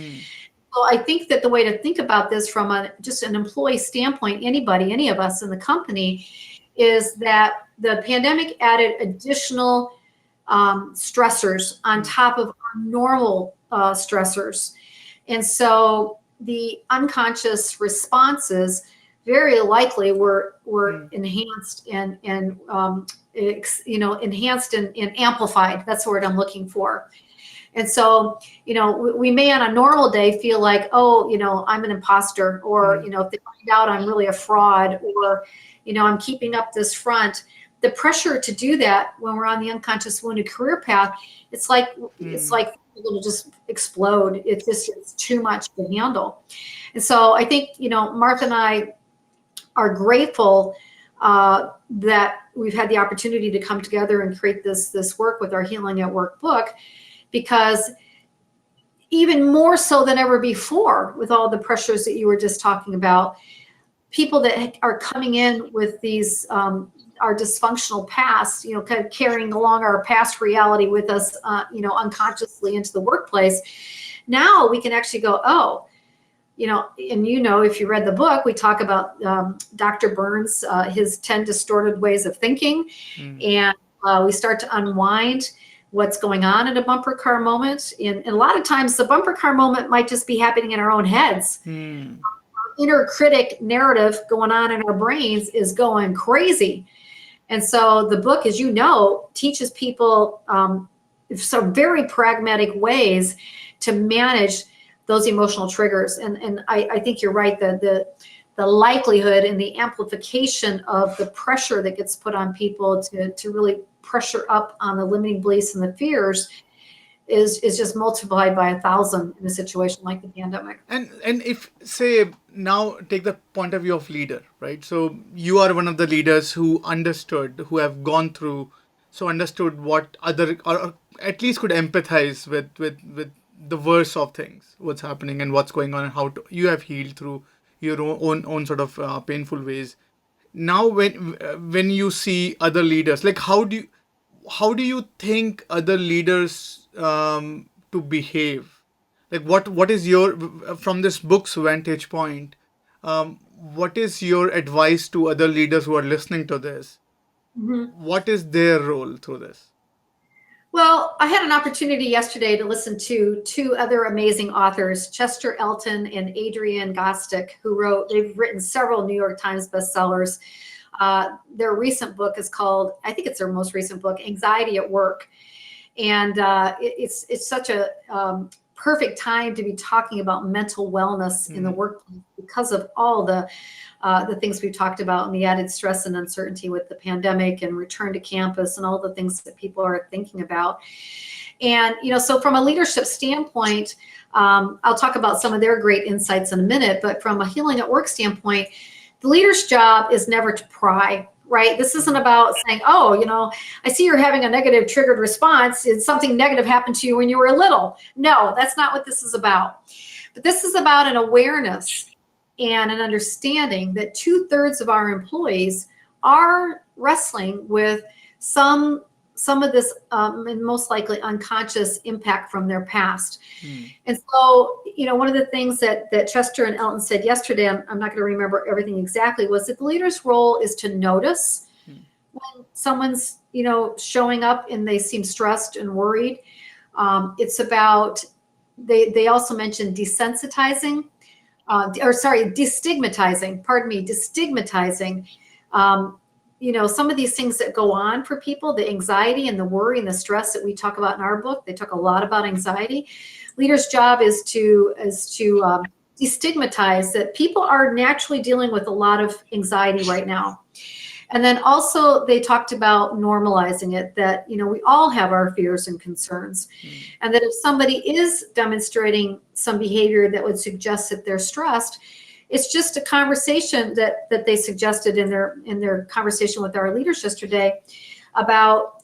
Well, I think that the way to think about this from just an employee standpoint, any of us in the company, is that the pandemic added additional stressors on top of our normal stressors. And so the unconscious responses very likely were enhanced and enhanced and amplified. That's the word I'm looking for. And so, we may on a normal day feel like, oh, I'm an imposter, or, if they find out I'm really a fraud, or, I'm keeping up this front. The pressure to do that when we're on the unconscious wounded career path, it's like it'll just explode. It's too much to handle. And so I think, Martha and I are grateful that we've had the opportunity to come together and create this work with our Healing at Work book, because even more so than ever before, with all the pressures that you were just talking about, people that are coming in with these our dysfunctional past, kind of carrying along our past reality with us, unconsciously into the workplace. Now we can actually go, oh, and if you read the book, we talk about Dr. Burns, his 10 distorted ways of thinking, and we start to unwind what's going on in a bumper car moment. And a lot of times the bumper car moment might just be happening in our own heads. Our inner critic narrative going on in our brains is going crazy. And so the book, as teaches people some very pragmatic ways to manage those emotional triggers. And I think you're right, the likelihood and the amplification of the pressure that gets put on people to really pressure up on the limiting beliefs and the fears is just multiplied by 1,000 in a situation like the pandemic. And if, say, now take the point of view of leader, right? So you are one of the leaders who have gone through, so understood what other, or at least could empathize with the worst of things, what's happening and what's going on, and you have healed through your own sort of painful ways. Now, when you see other leaders, like how do you think other leaders to behave? Like what is your, from this book's vantage point, what is your advice to other leaders who are listening to this? What is their role through this? Well, I had an opportunity yesterday to listen to two other amazing authors, Chester Elton and Adrienne Gostick, they've written several New York Times bestsellers. Their recent book is called, I think it's their most recent book, Anxiety at Work. And it's such a perfect time to be talking about mental wellness in the workplace, because of all the things we've talked about, and the added stress and uncertainty with the pandemic and return to campus and all the things that people are thinking about. And, so from a leadership standpoint, I'll talk about some of their great insights in a minute, but from a Healing at Work standpoint, the leader's job is never to pry, right? This isn't about saying, oh, I see you're having a negative triggered response. Did something negative happen to you when you were little? No, that's not what this is about. But this is about an awareness and an understanding that 2/3 of our employees are wrestling with some of this, and most likely unconscious impact from their past. And so, one of the things that Chester and Elton said yesterday, I'm not going to remember everything exactly, was that the leader's role is to notice when someone's, showing up and they seem stressed and worried. It's about, they also mentioned destigmatizing, destigmatizing, some of these things that go on for people, the anxiety and the worry and the stress that we talk about in our book. They talk a lot about anxiety. Leaders' job is to destigmatize that people are naturally dealing with a lot of anxiety right now. And then also they talked about normalizing it, that, we all have our fears and concerns. And that if somebody is demonstrating some behavior that would suggest that they're stressed, it's just a conversation that they suggested in their conversation with our leaders yesterday about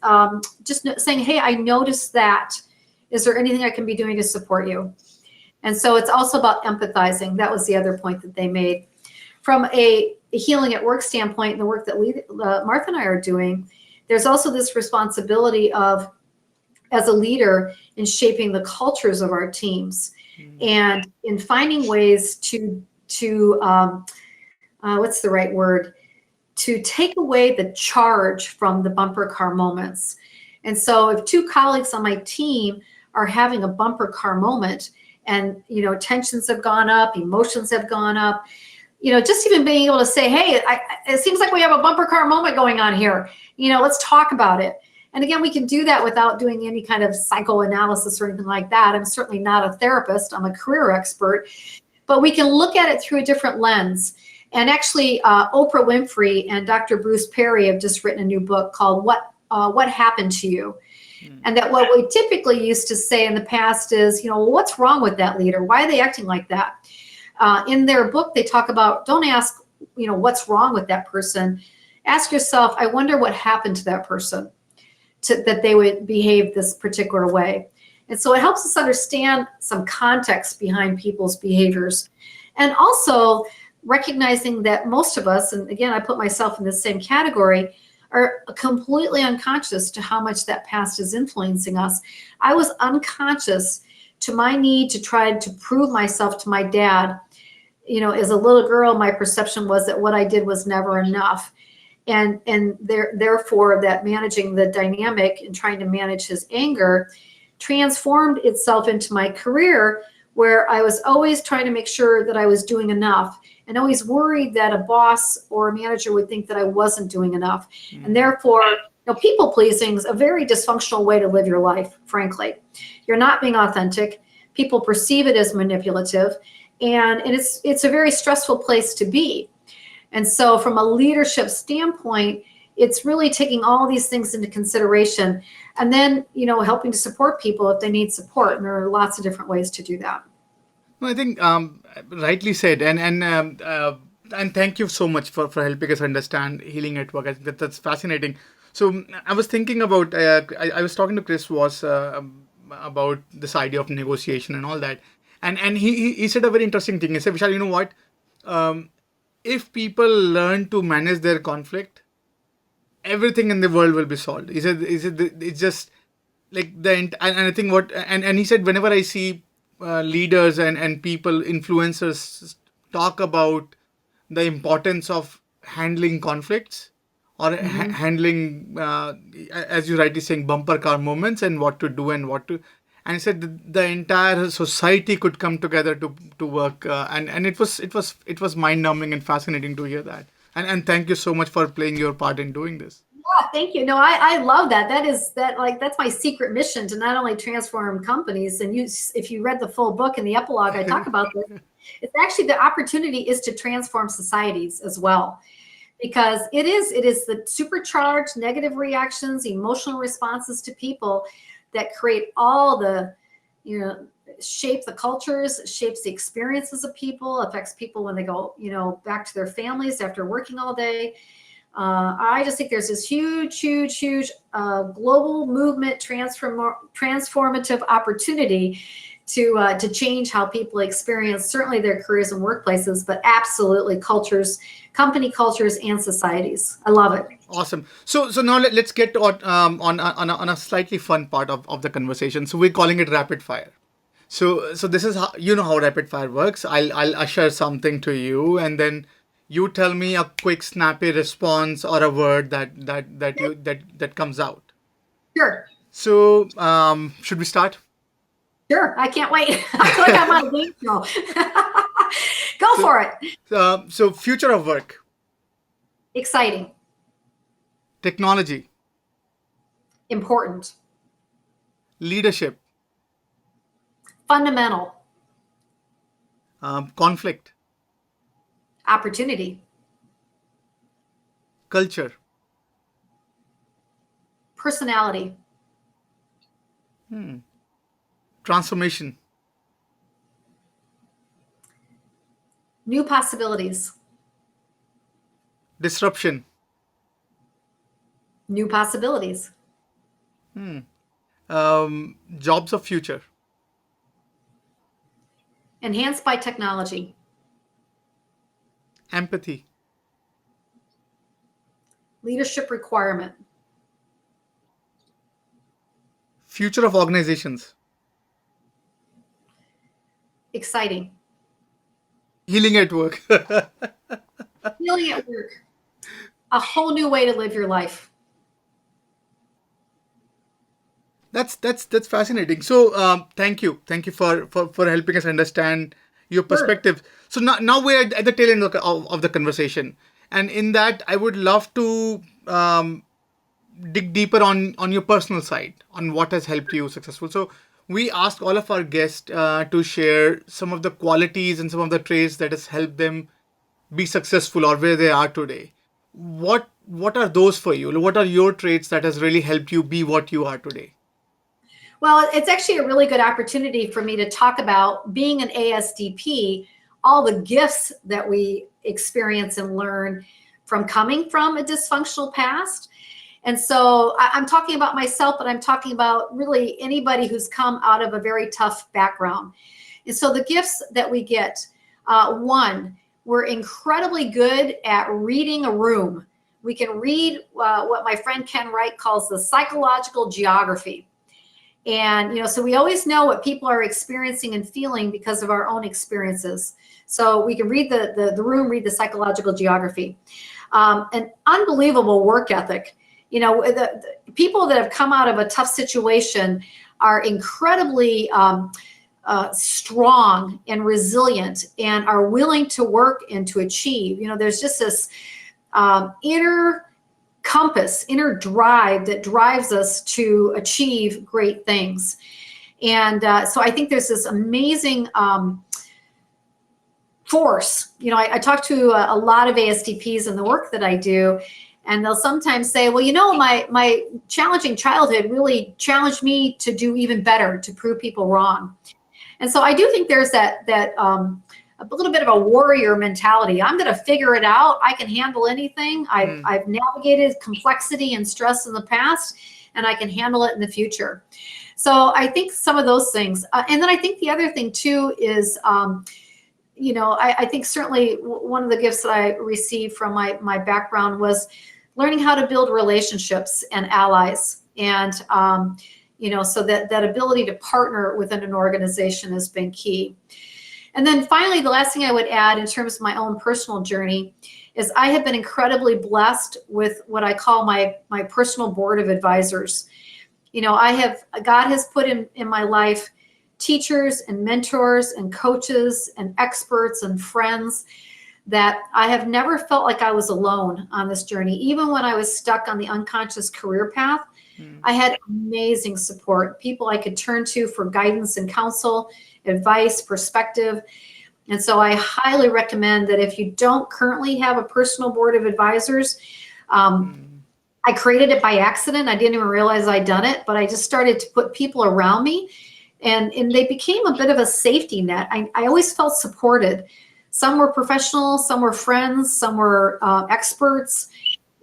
just saying, hey, I noticed that. Is there anything I can be doing to support you? And so it's also about empathizing. That was the other point that they made. From a Healing at Work standpoint, and the work that Martha and I are doing, there's also this responsibility of, as a leader, in shaping the cultures of our teams and in finding ways to what's the right word? To take away the charge from the bumper car moments. And so if two colleagues on my team are having a bumper car moment and, tensions have gone up, emotions have gone up, just even being able to say, hey, it seems like we have a bumper car moment going on here. Let's talk about it. And again, we can do that without doing any kind of psychoanalysis or anything like that. I'm certainly not a therapist. I'm a career expert. But we can look at it through a different lens. And actually, Oprah Winfrey and Dr. Bruce Perry have just written a new book called What Happened to You? And that what we typically used to say in the past is, well, what's wrong with that leader? Why are they acting like that? In their book, they talk about, don't ask, what's wrong with that person. Ask yourself, I wonder what happened to that person that they would behave this particular way. And so it helps us understand some context behind people's behaviors. And also recognizing that most of us, and again, I put myself in the same category, are completely unconscious to how much that past is influencing us. I was unconscious to my need to try to prove myself to my dad. As a little girl, my perception was that what I did was never enough. And therefore that managing the dynamic and trying to manage his anger transformed itself into my career, where I was always trying to make sure that I was doing enough, and always worried that a boss or a manager would think that I wasn't doing enough. And therefore, people pleasing is a very dysfunctional way to live your life, frankly. You're not being authentic. People perceive it as manipulative, and it's a very stressful place to be. And so from a leadership standpoint, it's really taking all these things into consideration, and then, helping to support people if they need support. And there are lots of different ways to do that. Well, I think rightly said, and thank you so much for helping us understand healing at work. I think that's fascinating. So I was thinking about, I was talking to Chris Voss about this idea of negotiation and all that, and he said a very interesting thing. He said, Vishal, you know what? If people learn to manage their conflict, everything in the world will be solved. He said it's just like and I think and he said, whenever I see leaders and people, influencers, talk about the importance of handling conflicts or handling, as you rightly saying, bumper car moments and what to do and and he said the entire society could come together to work, and it was mind numbing and fascinating to hear that. And thank you so much for playing your part in doing this. Yeah, thank you. No, I love that. That's my secret mission, to not only transform companies. And if you read the full book in the epilogue, I talk about this. It's actually, the opportunity is to transform societies as well, because it is the supercharged negative reactions, emotional responses to people that create all the, shape the cultures, shapes the experiences of people, affects people when they go, back to their families after working all day. I just think there's this huge global movement, transformative opportunity to change how people experience certainly their careers and workplaces, but absolutely cultures, company cultures, and societies. I love it. Awesome. So now let's get on a slightly fun part of the conversation. So we're calling it rapid fire. So this is how, how rapid fire works. I'll usher something to you, and then you tell me a quick, snappy response or a word that comes out. Sure. So should we start? Sure. I can't wait. I feel like I'm on a game show. Go for it. So future of work. Exciting. Technology. Important. Leadership. Fundamental. Conflict. Opportunity. Culture. Personality. Transformation. New possibilities. Disruption. New possibilities. Jobs of future. Enhanced by technology. Empathy. Leadership requirement. Future of organizations. Exciting. Healing at work. Healing at work. A whole new way to live your life. That's fascinating. So thank you for helping us understand your perspective. So now we're at the tail end of the conversation, and in that I would love to dig deeper on your personal side, on what has helped you successful. So we asked all of our guests to share some of the qualities and some of the traits that has helped them be successful or where they are today. What are those for you? What are your traits that has really helped you be what you are today? Well, it's actually a really good opportunity for me to talk about being an ASDP, all the gifts that we experience and learn from coming from a dysfunctional past. And so I'm talking about myself, but I'm talking about really anybody who's come out of a very tough background. And so the gifts that we get, one, we're incredibly good at reading a room. We can read what my friend Ken Wright calls the psychological geography. And, so we always know what people are experiencing and feeling because of our own experiences. So we can read the room, read the psychological geography. An unbelievable work ethic. The people that have come out of a tough situation are incredibly strong and resilient and are willing to work and to achieve. There's just this inner compass, inner drive that drives us to achieve great things. And so I think there's this amazing force. I talk to a lot of ASDPs in the work that I do, and they'll sometimes say, well, my challenging childhood really challenged me to do even better, to prove people wrong. And so I do think there's that a little bit of a warrior mentality. I'm going to figure it out. I can handle anything. I've navigated complexity and stress in the past, and I can handle it in the future. So I think some of those things. And then I think the other thing too is, I think certainly one of the gifts that I received from my background was learning how to build relationships and allies. And, so that ability to partner within an organization has been key. And then finally, the last thing I would add in terms of my own personal journey is I have been incredibly blessed with what I call my personal board of advisors. God has put in my life teachers and mentors and coaches and experts and friends that I have never felt like I was alone on this journey. Even when I was stuck on the unconscious career path, I had amazing support, people I could turn to for guidance and counsel, advice, perspective. And so I highly recommend that if you don't currently have a personal board of advisors, I created it by accident. I didn't even realize I'd done it, but I just started to put people around me, and they became a bit of a safety net. I always felt supported. Some were professional, some were friends, some were experts.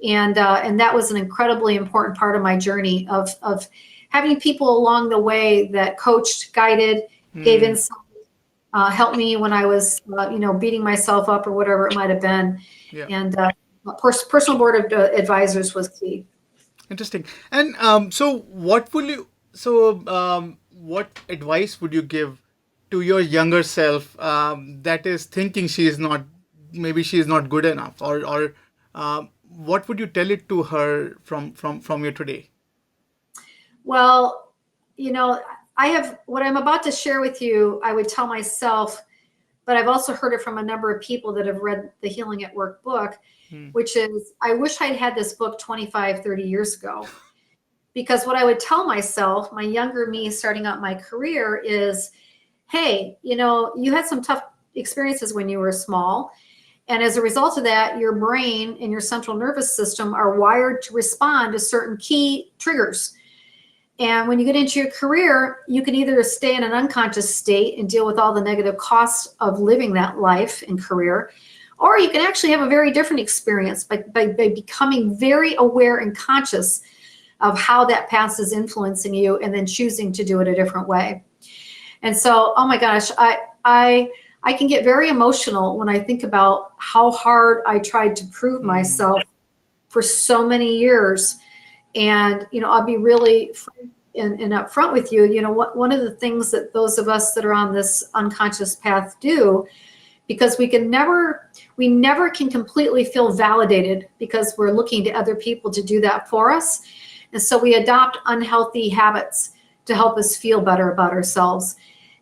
And that was an incredibly important part of my journey of having people along the way that coached, guided, gave insight, helped me when I was, beating myself up or whatever it might have been. Yeah. And personal board of advisors was key. Interesting. And what advice would you give to your younger self that is thinking maybe she is not good enough, or what would you tell it to her from you today? Well, what I'm about to share with you, I would tell myself, but I've also heard it from a number of people that have read the Healing at Work book, which is, I wish I'd had this book 25, 30 years ago. Because what I would tell myself, my younger me starting out my career, is, hey, you had some tough experiences when you were small. And as a result of that, your brain and your central nervous system are wired to respond to certain key triggers. And when you get into your career, you can either stay in an unconscious state and deal with all the negative costs of living that life and career, or you can actually have a very different experience by becoming very aware and conscious of how that past is influencing you and then choosing to do it a different way. And so, oh my gosh, I can get very emotional when I think about how hard I tried to prove myself for so many years. And, I'll be really frank and upfront with you. One of the things that those of us that are on this unconscious path do, because we never can completely feel validated because we're looking to other people to do that for us. And so we adopt unhealthy habits to help us feel better about ourselves.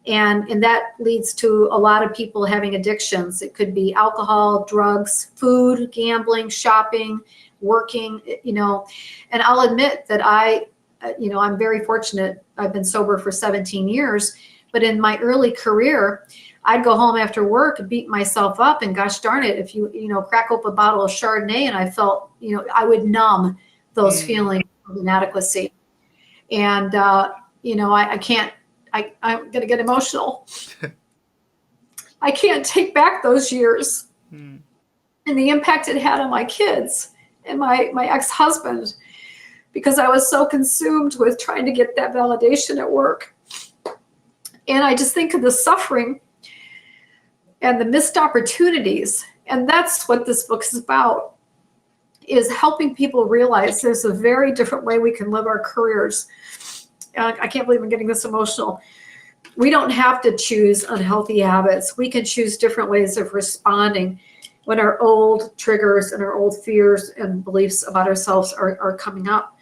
And that leads to a lot of people having addictions. It could be alcohol, drugs, food, gambling, shopping, working, and I'll admit that I'm very fortunate. I've been sober for 17 years, but in my early career, I'd go home after work, beat myself up, and gosh darn it, if crack open a bottle of Chardonnay, and I felt, I would numb those feelings of inadequacy. And, I can't, I'm going to get emotional. I can't take back those years and the impact it had on my kids and my ex-husband, because I was so consumed with trying to get that validation at work. And I just think of the suffering and the missed opportunities. And that's what this book is about, is helping people realize there's a very different way we can live our careers. I can't believe I'm getting this emotional. We don't have to choose unhealthy habits. We can choose different ways of responding when our old triggers and our old fears and beliefs about ourselves are coming up.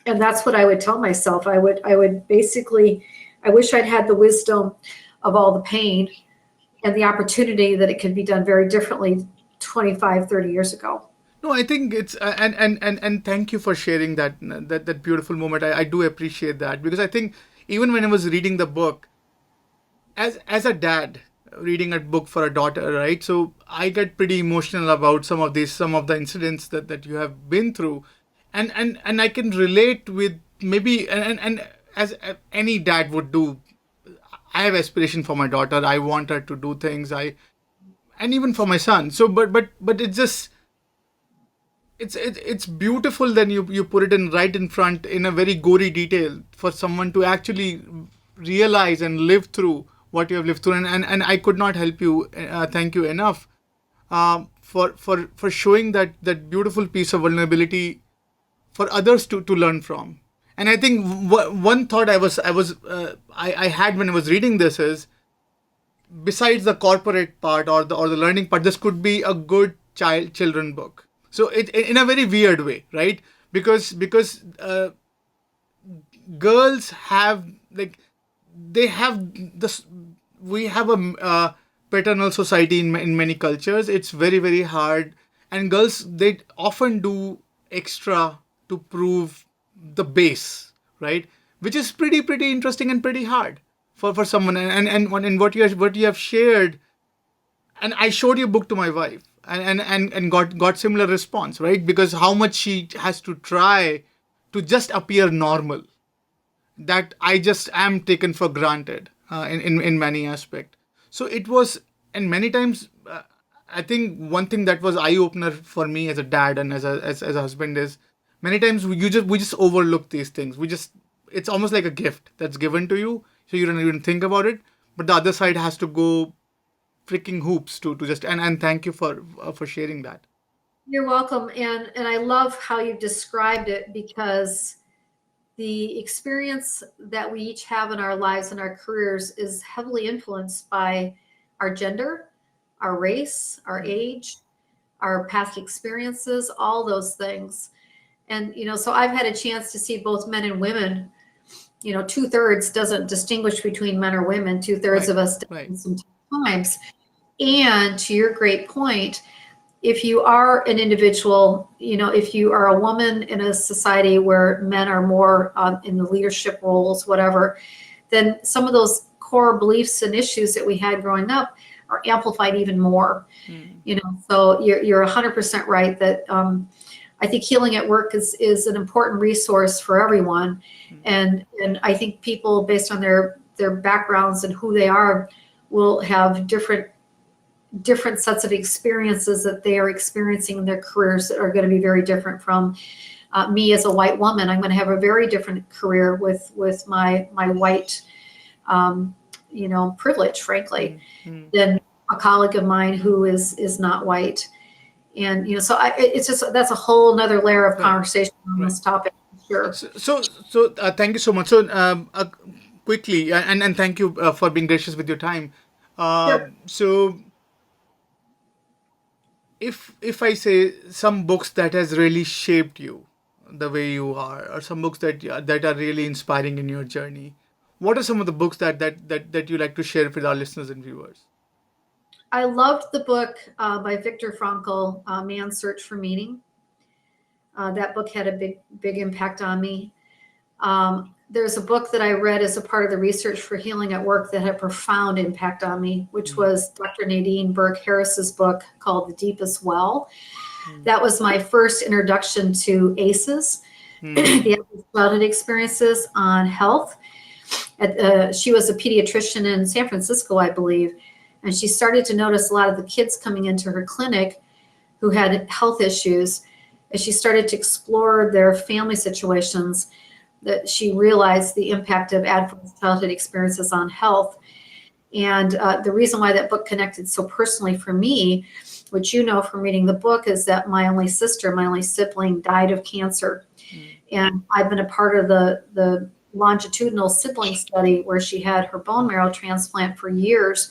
And that's what I would tell myself. I would basically, I wish I'd had the wisdom of all the pain and the opportunity that it could be done very differently 25, 30 years ago. No, I think it's and thank you for sharing that beautiful moment. I do appreciate that, because I think even when I was reading the book, as a dad reading a book for a daughter, right? So I get pretty emotional about some of the incidents that you have been through, and I can relate with maybe and as any dad would do. I have aspiration for my daughter. I want her to do things. And even for my son. So but it's just. It's beautiful. Then you put it right in front in a very gory detail for someone to actually realize and live through what you have lived through, and I could not help you thank you enough for showing that beautiful piece of vulnerability for others to learn from. And I think one thought I had when I was reading this is, besides the corporate part or the learning part, this could be a good children book. So it in a very weird way, right? Because girls have they have this. We have a paternal society in many cultures. It's very, very hard, and girls, they often do extra to prove the base, right? Which is pretty interesting and pretty hard for someone. And what you have shared, and I showed your book to my wife, and got similar response, right? Because how much she has to try to just appear normal, that I just am taken for granted in many aspects. So it was, and many times, I think one thing that was eye opener for me as a dad and as a husband is, many times we just overlook these things. It's almost like a gift that's given to you, so you don't even think about it. But the other side has to go freaking hoops to just, and thank you for sharing that. You're welcome. And I love how you described it, because the experience that we each have in our lives and our careers is heavily influenced by our gender, our race, our age, our past experiences, all those things. And, so I've had a chance to see both men and women. 2/3 doesn't distinguish between men or women. 2/3 of us Right. sometimes. And to your great point, if you are an individual, if you are a woman in a society where men are more in the leadership roles, whatever, then some of those core beliefs and issues that we had growing up are amplified even more. So you're 100% right that I think Healing at Work is an important resource for everyone. And I think people, based on their backgrounds and who they are, will have different sets of experiences that they are experiencing in their careers that are going to be very different from me as a white woman. I'm going to have a very different career with my white, privilege, frankly, than a colleague of mine who is not white. And, so it's just, that's a whole nother layer of conversation on this topic. Sure. So thank you so much. So quickly, and thank you for being gracious with your time. Sure. So if I say some books that has really shaped you the way you are, or some books that are really inspiring in your journey, What are some of the books that you like to share with our listeners and viewers? I loved the book by Viktor Frankl, Man's Search for Meaning. That book had a big impact on me. There's a book that I read as a part of the research for healing at work that had a profound impact on me, which was Dr. Nadine Burke Harris's book called The Deepest Well. That was my first introduction to ACEs, the Adverse Childhood Experiences on Health. She was a pediatrician in San Francisco, I believe, and she started to notice a lot of the kids coming into her clinic who had health issues. As she started to explore their family situations, that she realized the impact of adverse childhood experiences on health. And the reason why that book connected so personally for me, which you know from reading the book, is that my only sibling, died of cancer. And I've been a part of the longitudinal sibling study where she had her bone marrow transplant for years.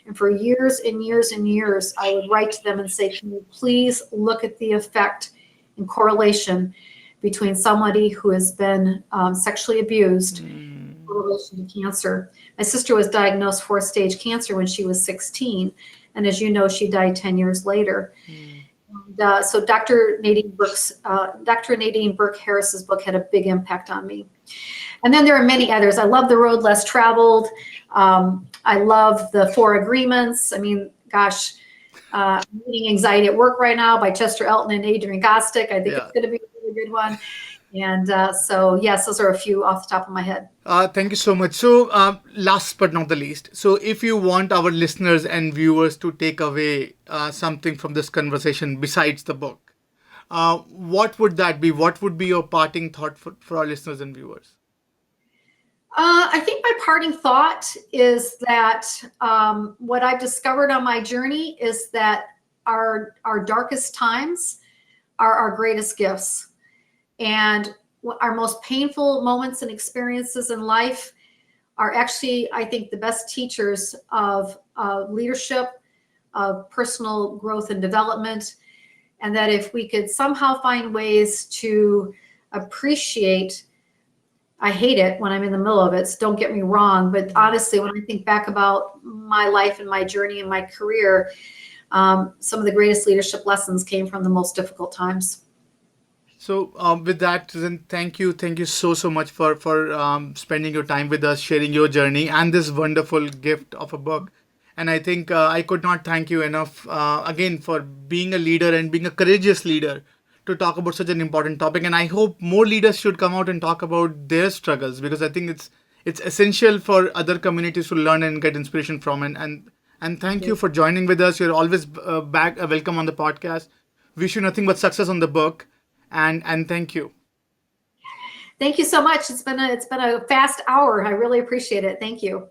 And for years and years and years, I would write to them and say, can you please look at the effect and correlation between somebody who has been sexually abused in relation to cancer. My sister was diagnosed 4th-stage cancer when she was 16. And as you know, she died 10 years later. And, so Dr. Nadine Burke Harris's book had a big impact on me. And then there are many others. I love The Road Less Traveled. I love The 4 Agreements. I mean, gosh, I'm reading Anxiety at Work right now by Chester Elton and Adrian Gostick. I think it's going to be a really good one. And so, yes, those are a few off the top of my head. Thank you so much. So last but not the least, so if you want our listeners and viewers to take away something from this conversation besides the book, what would that be? What would be your parting thought for our listeners and viewers? I think my parting thought is that what I've discovered on my journey is that our darkest times are our greatest gifts. And our most painful moments and experiences in life are actually, I think, the best teachers of leadership, of personal growth and development. And that if we could somehow find ways to appreciate, I hate it when I'm in the middle of it, so don't get me wrong, but honestly, when I think back about my life and my journey and my career, some of the greatest leadership lessons came from the most difficult times. So with that, then thank you so much for spending your time with us, sharing your journey and this wonderful gift of a book. And I think I could not thank you enough again for being a leader and being a courageous leader to talk about such an important topic. And I hope more leaders should come out and talk about their struggles, because I think it's essential for other communities to learn and get inspiration from. And thank you for joining with us. You're always back welcome on the podcast. Wish you nothing but success on the book. And thank you. Thank you so much. It's been a fast hour. I really appreciate it. Thank you.